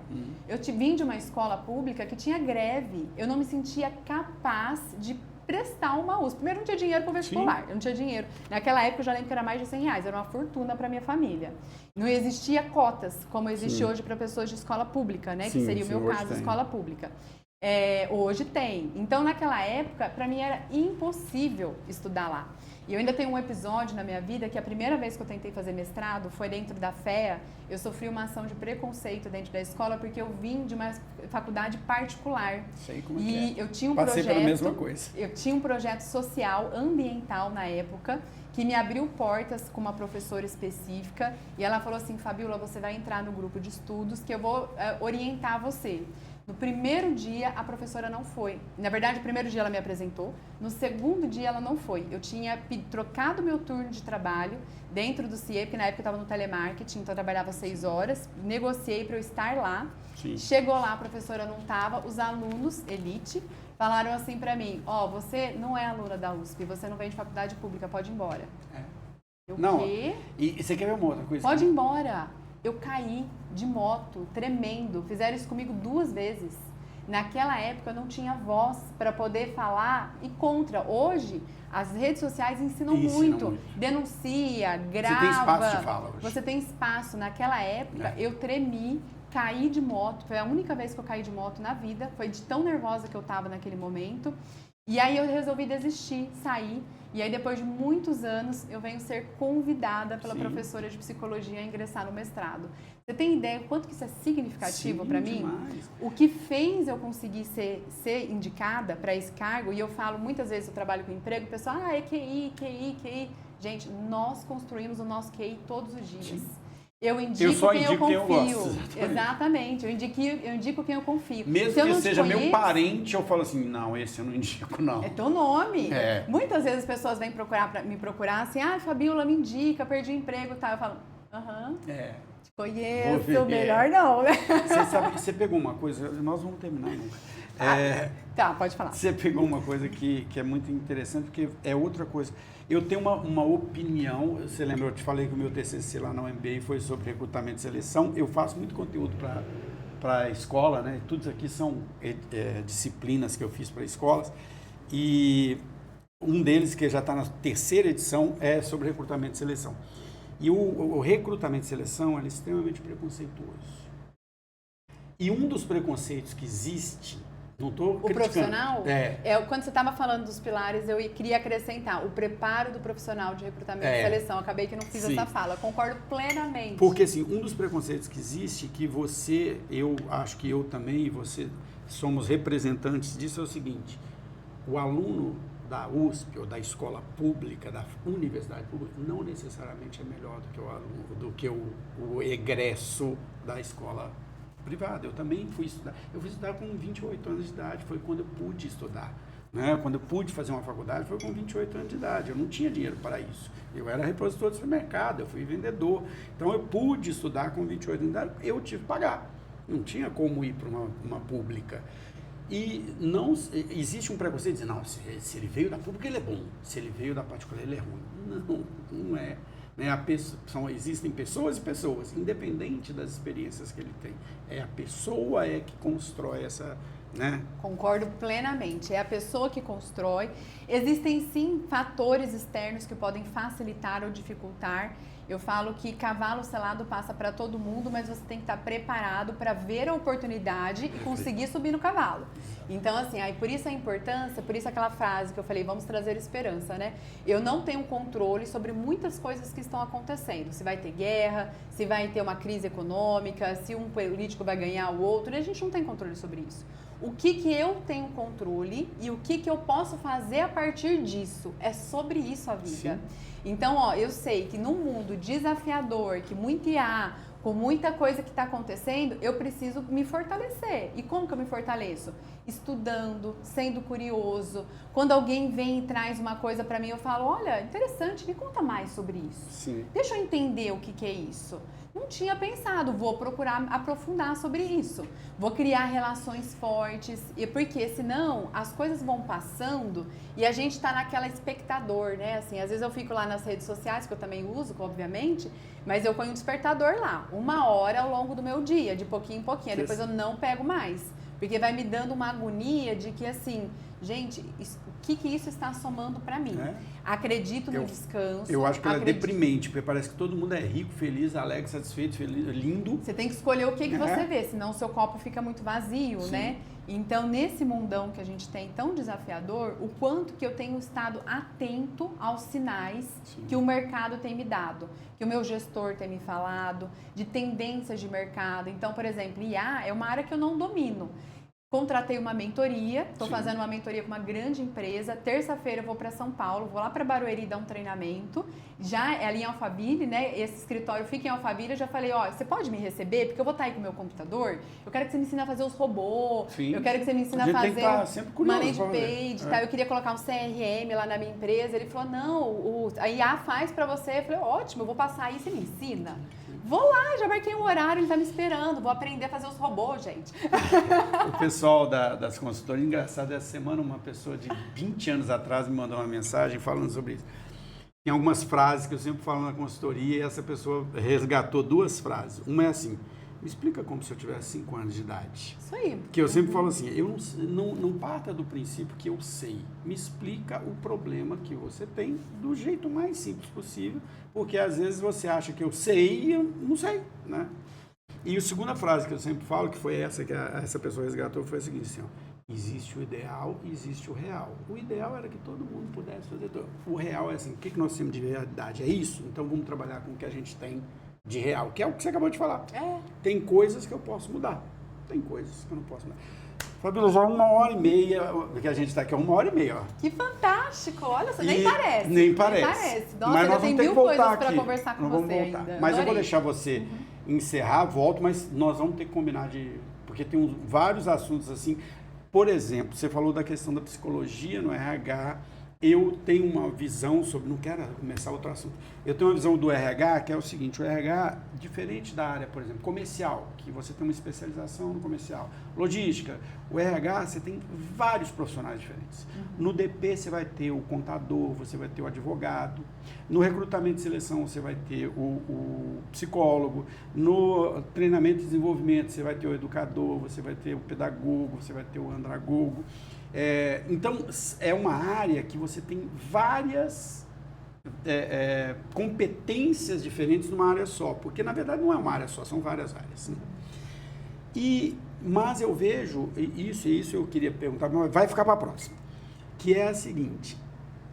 Eu vim de uma escola pública que tinha greve. Eu não me sentia capaz de prestar uma USP. Primeiro, não tinha dinheiro para o vestibular. Eu não tinha dinheiro. Naquela época, eu já lembro que era mais de R$100. Era uma fortuna para minha família. Não existia cotas, como existe hoje para pessoas de escola pública, né? Que seria o meu caso, escola pública. Hoje tem. Então, naquela época, para mim era impossível estudar lá. E eu ainda tenho um episódio na minha vida que a primeira vez que eu tentei fazer mestrado foi dentro da FEA. Eu sofri uma ação de preconceito dentro da escola porque eu vim de uma faculdade particular. Sei como e é. eu tinha um Passei projeto, pela mesma coisa. Eu tinha um projeto social, ambiental na época, que me abriu portas com uma professora específica. E ela falou assim, Fabiola, você vai entrar no grupo de estudos que eu vou orientar você. No primeiro dia, a professora não foi. Na verdade, no primeiro dia ela me apresentou, no segundo dia ela não foi. Eu tinha trocado meu turno de trabalho dentro do CIE, porque na época eu estava no telemarketing, então eu trabalhava 6 horas, negociei para eu estar lá. Sim. Chegou lá, a professora não estava, os alunos, elite, falaram assim para mim, você não é aluna da USP, você não vem de faculdade pública, pode ir embora. Não, quê? E você quer ver uma outra coisa? Pode ir embora. Eu caí de moto, tremendo. Fizeram isso comigo 2 vezes. Naquela época eu não tinha voz para poder falar e contra. Hoje, as redes sociais ensinam muito. Denuncia, grava. Você tem espaço de fala hoje. Você tem espaço. Naquela época, eu tremi, caí de moto. Foi a única vez que eu caí de moto na vida. Foi de tão nervosa que eu estava naquele momento. E aí eu resolvi desistir, sair. E aí, depois de muitos anos, eu venho ser convidada pela professora de psicologia a ingressar no mestrado. Você tem ideia do quanto que isso é significativo para mim? Demais. O que fez eu conseguir ser indicada para esse cargo, e eu falo muitas vezes, eu trabalho com emprego, o pessoal, é QI. Gente, nós construímos o nosso QI todos os dias. Sim. Eu indico quem eu confio. Exatamente. Eu indico quem eu confio. Mesmo que seja meu parente, eu falo assim, não, esse eu não indico, não. É teu nome. Muitas vezes as pessoas vêm me procurar assim, Fabiola, me indica, perdi o emprego e tal. Eu falo, te conheço, melhor não, né? Você sabe, você pegou uma coisa, nós vamos terminar nunca. Tá, pode falar. Você pegou uma coisa que é muito interessante, porque é outra coisa. Eu tenho uma opinião, você lembra, eu te falei que o meu TCC lá na UNB foi sobre recrutamento e seleção. Eu faço muito conteúdo para a escola, né? Tudo aqui são disciplinas que eu fiz para escolas. E um deles, que já está na 3ª edição, é sobre recrutamento e seleção. E o recrutamento e seleção é extremamente preconceituoso. E um dos preconceitos que existe... Não estou criticando. Profissional? Quando você estava falando dos pilares, eu queria acrescentar o preparo do profissional de recrutamento e seleção. Acabei que não fiz essa fala. Concordo plenamente. Porque, assim, um dos preconceitos que existe, que eu acho que eu também e você somos representantes disso, é o seguinte. O aluno da USP ou da escola pública, da universidade pública, não necessariamente é melhor do que o aluno, do que o egresso da escola privada. Eu também fui estudar. Eu fui estudar com 28 anos de idade, foi quando eu pude estudar. Né? Quando eu pude fazer uma faculdade, foi com 28 anos de idade. Eu não tinha dinheiro para isso. Eu era repositor de supermercado, eu fui vendedor. Então, eu pude estudar com 28 anos de idade, eu tive que pagar. Não tinha como ir para uma pública. E não existe um preconceito de dizer, não, se ele veio da pública, ele é bom. Se ele veio da particular, ele é ruim. Não é. Né? Existem pessoas e pessoas, independente das experiências que ele tem. A pessoa que constrói essa... Né? Concordo plenamente. É a pessoa que constrói. Existem, sim, fatores externos que podem facilitar ou dificultar. Eu falo que cavalo selado passa para todo mundo, mas você tem que estar preparado para ver a oportunidade e conseguir subir no cavalo. Então, assim, por isso a importância, por isso aquela frase que eu falei, vamos trazer esperança, né? Eu não tenho controle sobre muitas coisas que estão acontecendo. Se vai ter guerra, se vai ter uma crise econômica, se um político vai ganhar o outro, e a gente não tem controle sobre isso. O que eu tenho controle e o que eu posso fazer a partir disso. É sobre isso a vida. Sim. Então, eu sei que num mundo desafiador, que muito IA, com muita coisa que está acontecendo, eu preciso me fortalecer. E como que eu me fortaleço? Estudando, sendo curioso. Quando alguém vem e traz uma coisa para mim, eu falo, olha, interessante, me conta mais sobre isso. Sim. Deixa eu entender o que é isso. Não tinha pensado, vou procurar aprofundar sobre isso. Vou criar relações fortes, e porque senão as coisas vão passando e a gente tá naquela espectador, né? Assim, às vezes eu fico lá nas redes sociais, que eu também uso, obviamente, mas eu ponho um despertador lá, 1 hora ao longo do meu dia, de pouquinho em pouquinho, depois eu não pego mais. Porque vai me dando uma agonia de que, assim, gente, o que isso está somando para mim? Acredito no descanso. Eu acho que ela é deprimente, porque parece que todo mundo é rico, feliz, alegre, satisfeito, feliz, lindo. Você tem que escolher o que você vê, senão o seu copo fica muito vazio, Sim. né? Então, nesse mundão que a gente tem tão desafiador, o quanto que eu tenho estado atento aos sinais que o mercado tem me dado, que o meu gestor tem me falado, de tendências de mercado. Então, por exemplo, IA é uma área que eu não domino. Contratei uma mentoria, estou fazendo uma mentoria com uma grande empresa. Terça-feira eu vou para São Paulo, vou lá para Barueri dar um treinamento. Já é ali em Alphaville, né? Esse escritório fica em Alphaville. Eu já falei, ó, você pode me receber? Porque eu vou estar aí com o meu computador. Eu quero que você me ensine a fazer os robôs. Sim. Eu quero que você me ensine a fazer o manage page, tá? Eu queria colocar um CRM lá na minha empresa. Ele falou, não, a IA faz para você. Eu falei, ótimo, eu vou passar aí, você me ensina? Vou lá, já marquei um horário, ele tá me esperando. Vou aprender a fazer os robôs, gente. O pessoal das consultorias, engraçado, essa semana uma pessoa de 20 anos atrás me mandou uma mensagem falando sobre isso. Tem algumas frases que eu sempre falo na consultoria e essa pessoa resgatou 2 frases. Uma é assim, me explica como se eu tivesse 5 anos de idade. Isso aí. Que eu sempre falo assim, eu não parta do princípio que eu sei. Me explica o problema que você tem do jeito mais simples possível, porque às vezes você acha que eu sei e eu não sei, né? E a segunda frase que eu sempre falo, que foi essa que essa pessoa resgatou, foi a seguinte, assim, ó, existe o ideal e existe o real. O ideal era que todo mundo pudesse fazer tudo. O real é assim, o que nós temos de realidade? É isso? Então vamos trabalhar com o que a gente tem de real, que é o que você acabou de falar. Tem coisas que eu posso mudar, tem coisas que eu não posso mudar. Fabíola, já 1h30, que a gente está aqui, 1h30, ó. Que fantástico, olha, você nem parece. Nem parece. Nossa, mas nós tem vamos ter mil que voltar coisas para aqui. conversar com nós você vamos voltar. ainda. Mas Adorei. eu vou deixar você encerrar, volto, mas nós vamos ter que combinar porque tem vários assuntos assim. Por exemplo, você falou da questão da psicologia no RH. Eu tenho uma visão sobre, não quero começar outro assunto, eu tenho uma visão do RH que é o seguinte, o RH, diferente da área, por exemplo, comercial, que você tem uma especialização no comercial, logística, o RH, você tem vários profissionais diferentes. No DP você vai ter o contador, você vai ter o advogado, no recrutamento e seleção você vai ter o psicólogo, no treinamento e desenvolvimento você vai ter o educador, você vai ter o pedagogo, você vai ter o andragogo. Então, é uma área que você tem várias competências diferentes numa área só, porque na verdade não é uma área só, são várias áreas. Né? Mas eu vejo, isso eu queria perguntar, mas vai ficar para a próxima, que é a seguinte,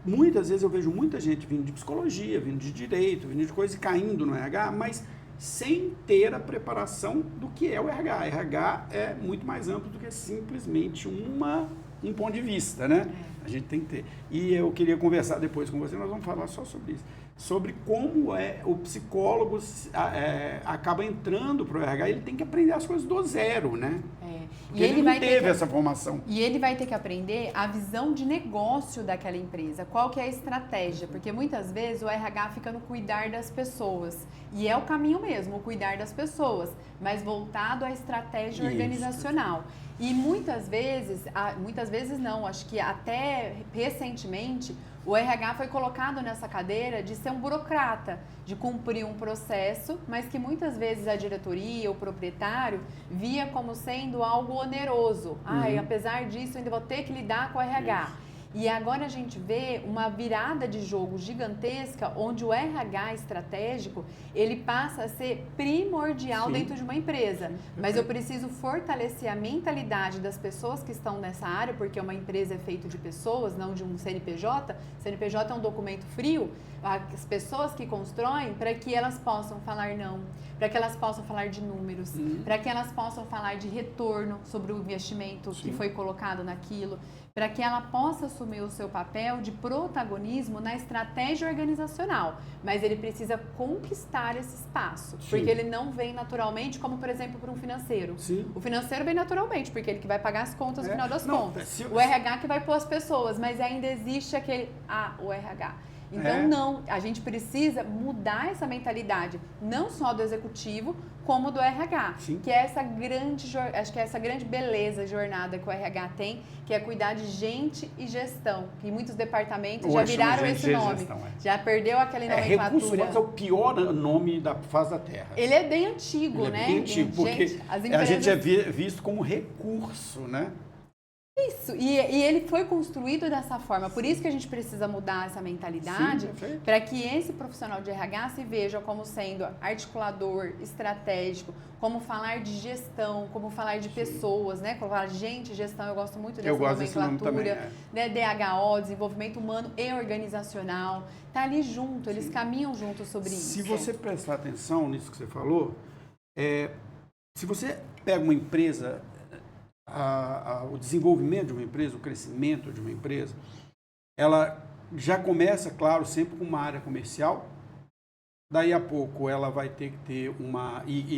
muitas vezes eu vejo muita gente vindo de psicologia, vindo de direito, vindo de coisa e caindo no RH, mas sem ter a preparação do que é o RH. RH é muito mais amplo do que simplesmente um ponto de vista, né? A gente tem que ter. E eu queria conversar depois com você, nós vamos falar só sobre isso. Sobre como o psicólogo acaba entrando para o RH, ele tem que aprender as coisas do zero, né? Porque ele não teve essa formação. E ele vai ter que aprender a visão de negócio daquela empresa, qual que é a estratégia, porque muitas vezes o RH fica no cuidar das pessoas, e é o caminho mesmo, o cuidar das pessoas, mas voltado à estratégia organizacional. E muitas vezes não, acho que até recentemente o RH foi colocado nessa cadeira de ser um burocrata, de cumprir um processo, mas que muitas vezes a diretoria, o proprietário, via como sendo algo oneroso. Apesar disso, eu ainda vou ter que lidar com o RH. E agora a gente vê uma virada de jogo gigantesca, onde o RH estratégico, ele passa a ser primordial dentro de uma empresa. Mas eu preciso fortalecer a mentalidade das pessoas que estão nessa área, porque uma empresa é feita de pessoas, não de um CNPJ. CNPJ é um documento frio. As pessoas que constroem, para que elas possam falar não, para que elas possam falar de números, para que elas possam falar de retorno sobre o investimento que foi colocado naquilo, para que ela possa assumir o seu papel de protagonismo na estratégia organizacional. Mas ele precisa conquistar esse espaço, porque ele não vem naturalmente, como por exemplo para um financeiro. O financeiro vem naturalmente, porque ele que vai pagar as contas no final das contas. O RH que vai pôr as pessoas, mas ainda existe aquele, o RH. Então, não, a gente precisa mudar essa mentalidade, não só do executivo, como do RH, Sim. que é acho que é essa grande beleza, jornada que o RH tem, que é cuidar de gente e gestão, que muitos departamentos já viraram esse nome, gestão, já perdeu aquela nomenclatura. Recursos humanos é o pior nome da face da Terra. Ele é bem antigo, né? Bem antigo, porque gente, a gente é visto como recurso, né? Isso, e ele foi construído dessa forma, por isso que a gente precisa mudar essa mentalidade, para que esse profissional de RH se veja como sendo articulador, estratégico, como falar de gestão, como falar de pessoas, né? Como falar de gente, gestão, eu gosto muito dessa nomenclatura, né? DHO, desenvolvimento humano e organizacional, tá ali junto, eles caminham juntos sobre isso. Se você prestar atenção nisso que você falou, se você pega uma empresa, o desenvolvimento de uma empresa, o crescimento de uma empresa, ela já começa, claro, sempre com uma área comercial. Daí a pouco ela vai ter que ter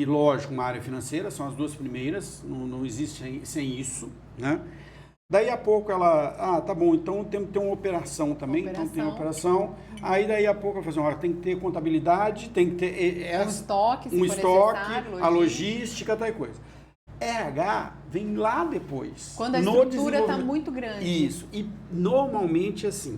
lógico, uma área financeira, são as duas primeiras, não existe sem isso, né? Daí a pouco ela, tá bom, então tem que ter uma operação também, então tem uma operação. Aí daí a pouco ela fala assim, tem que ter contabilidade, tem que ter um estoque, a logística, tal coisa. RH vem lá depois. Quando a estrutura está muito grande. Isso. E normalmente assim,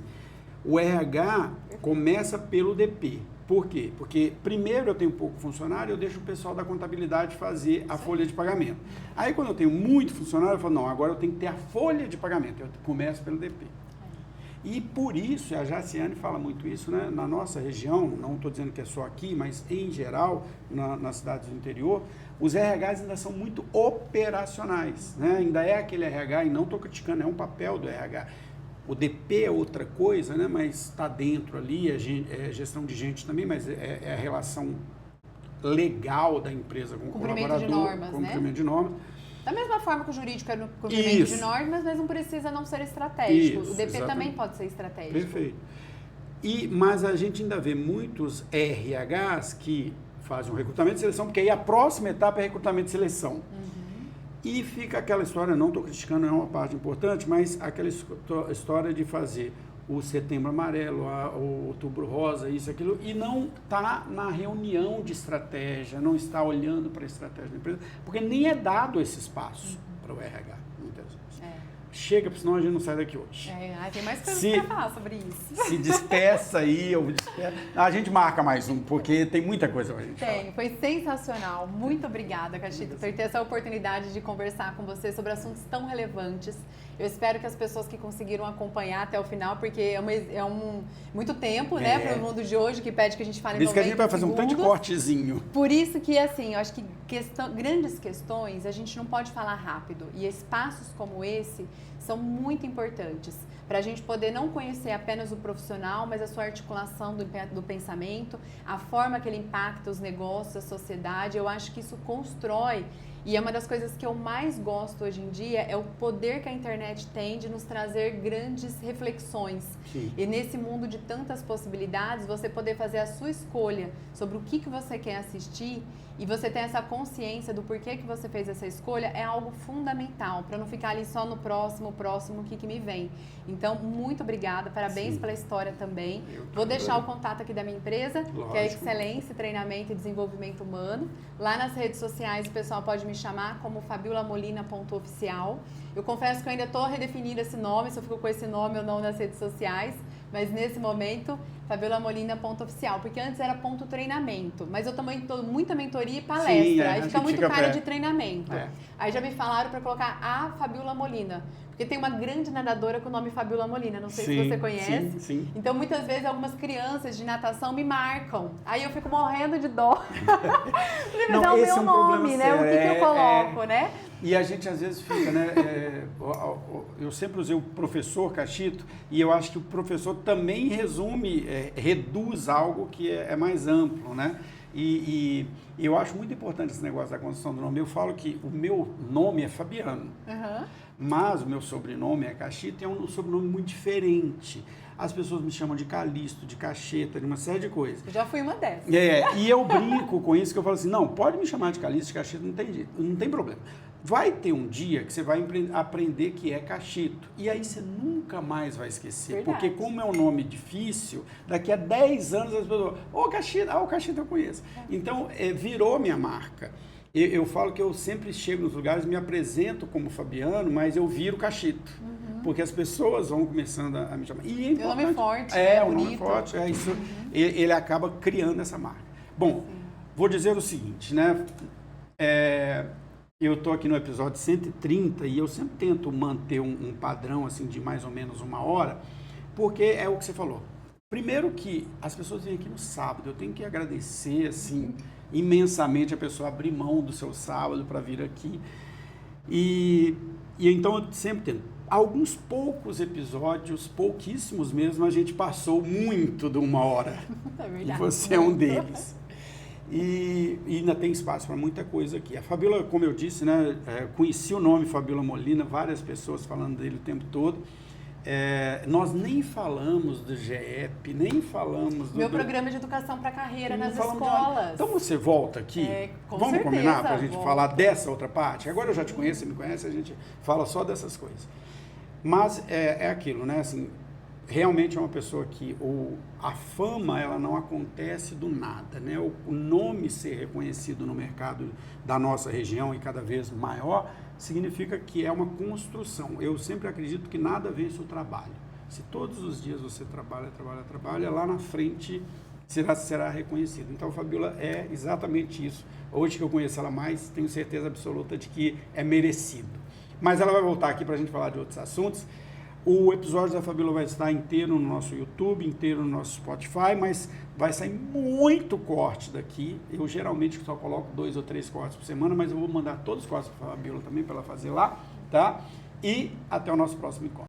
o RH começa pelo DP. Por quê? Porque primeiro eu tenho pouco funcionário, eu deixo o pessoal da contabilidade fazer a folha de pagamento. Aí quando eu tenho muito funcionário, eu falo, não, agora eu tenho que ter a folha de pagamento. Eu começo pelo DP. E por isso, a Jaciane fala muito isso, né? Na nossa região, não estou dizendo que é só aqui, mas em geral, nas cidades do interior, os RHs ainda são muito operacionais, né? Ainda é aquele RH, e não estou criticando, é um papel do RH. O DP é outra coisa, né? Mas está dentro ali, é gestão de gente também, mas é a relação legal da empresa com o colaborador. De normas, cumprimento de normas. Da mesma forma que o jurídico é no cumprimento de normas, mas não precisa não ser estratégico. Isso, o DP exatamente. Também pode ser estratégico. Perfeito. Mas a gente ainda vê muitos RHs que fazem um recrutamento e seleção, porque aí a próxima etapa é recrutamento e seleção. Uhum. E fica aquela história, não estou criticando, é uma parte importante, mas aquela história de fazer o Setembro Amarelo, o Outubro Rosa, isso, aquilo, e não está na reunião de estratégia, não está olhando para a estratégia da empresa, porque nem é dado esse espaço para o RH, muitas vezes. Chega, porque senão a gente não sai daqui hoje. Tem mais coisas para falar sobre isso. Se despeça aí, a gente marca mais um, porque tem muita coisa pra gente falar. Foi sensacional. Muito obrigada, Cachito, por ter essa oportunidade de conversar com você sobre assuntos tão relevantes. Eu espero que as pessoas que conseguiram acompanhar até o final, porque muito tempo, né, para o mundo de hoje, que pede que a gente fale em 90 segundos. Por isso que a gente vai fazer um tanto de cortezinho. Por isso que, assim, eu acho que grandes questões a gente não pode falar rápido. E espaços como esse são muito importantes para a gente poder não conhecer apenas o profissional, mas a sua articulação do pensamento, a forma que ele impacta os negócios, a sociedade. Eu acho que isso constrói. E é uma das coisas que eu mais gosto hoje em dia, é o poder que a internet tem de nos trazer grandes reflexões. Sim. E nesse mundo de tantas possibilidades, você poder fazer a sua escolha sobre o que você quer assistir e você ter essa consciência do porquê que você fez essa escolha é algo fundamental, para não ficar ali só no próximo, o que me vem. Então, muito obrigada, parabéns Sim. pela história também. Vou deixar o contato aqui da minha empresa, Lógico. Que é Excelência, Treinamento e Desenvolvimento Humano. Lá nas redes sociais o pessoal pode me chamar como fabiulamolina.oficial. Eu confesso que eu ainda estou redefinindo esse nome, se eu fico com esse nome ou não nas redes sociais, mas nesse momento, fabiulamolina.oficial, porque antes era .treinamento, mas eu também dou muita mentoria e palestra, Sim, aí fica muito cara de treinamento. Aí já me falaram para colocar a Fabiola Molina, porque tem uma grande nadadora com o nome Fabiola Molina, não sei se você conhece. Sim. Então, muitas vezes, algumas crianças de natação me marcam. Aí eu fico morrendo de dó. Mas é o meu nome, né? O que eu coloco, né? E a gente, às vezes, fica, né? Eu sempre usei o professor Cachito, e eu acho que o professor também reduz algo que é mais amplo, né? E eu acho muito importante esse negócio da construção do nome. Eu falo que o meu nome é Fabiano. Mas o meu sobrenome é Cachito e é um sobrenome muito diferente. As pessoas me chamam de Calixto, de Cacheta, de uma série de coisas. Eu já fui uma dessas. E eu brinco com isso, que eu falo assim, não, pode me chamar de Calixto, de Cacheta, não tem jeito, não tem problema. vai ter um dia que você vai aprender que é cachito. E aí você nunca mais vai esquecer. Verdade. Porque como é um nome difícil, daqui a 10 anos as pessoas vão, ô cachito, o cachito eu conheço. Então, virou minha marca. Eu falo que eu sempre chego nos lugares, me apresento como Fabiano, mas eu viro cachito. Porque as pessoas vão começando a me chamar. E é o nome forte, o nome forte, isso. Ele acaba criando essa marca. Bom, vou dizer o seguinte, né? Eu estou aqui no episódio 130 e eu sempre tento manter um padrão assim de mais ou menos 1 hora, porque é o que você falou. Primeiro que as pessoas vêm aqui no sábado, eu tenho que agradecer assim imensamente a pessoa abrir mão do seu sábado para vir aqui. E então eu sempre tento. Alguns poucos episódios, pouquíssimos mesmo, a gente passou muito de 1 hora. É verdade. E você é um deles. E ainda tem espaço para muita coisa aqui. A Fabíola, como eu disse, né, conheci o nome Fabíola Molina, várias pessoas falando dele o tempo todo. Nós nem falamos do GEP, nem falamos do... Meu programa de educação para carreira nas escolas. Então você volta aqui, vamos certeza, combinar para a gente falar dessa outra parte? Agora eu já te conheço, você me conhece, a gente fala só dessas coisas. Mas é aquilo, né? Assim, realmente é uma pessoa que a fama ela não acontece do nada, né? O nome ser reconhecido no mercado da nossa região e cada vez maior significa que é uma construção. Eu sempre acredito que nada vence o trabalho. Se todos os dias você trabalha, lá na frente será reconhecido. Então a Fabíola é exatamente isso. Hoje que eu conheço ela mais, tenho certeza absoluta de que é merecido. Mas ela vai voltar aqui para a gente falar de outros assuntos. O episódio da Fabíola vai estar inteiro no nosso YouTube, inteiro no nosso Spotify, mas vai sair muito corte daqui. Eu geralmente só coloco 2 ou 3 cortes por semana, mas eu vou mandar todos os cortes para a Fabíola também, para ela fazer lá, tá? E até o nosso próximo encontro.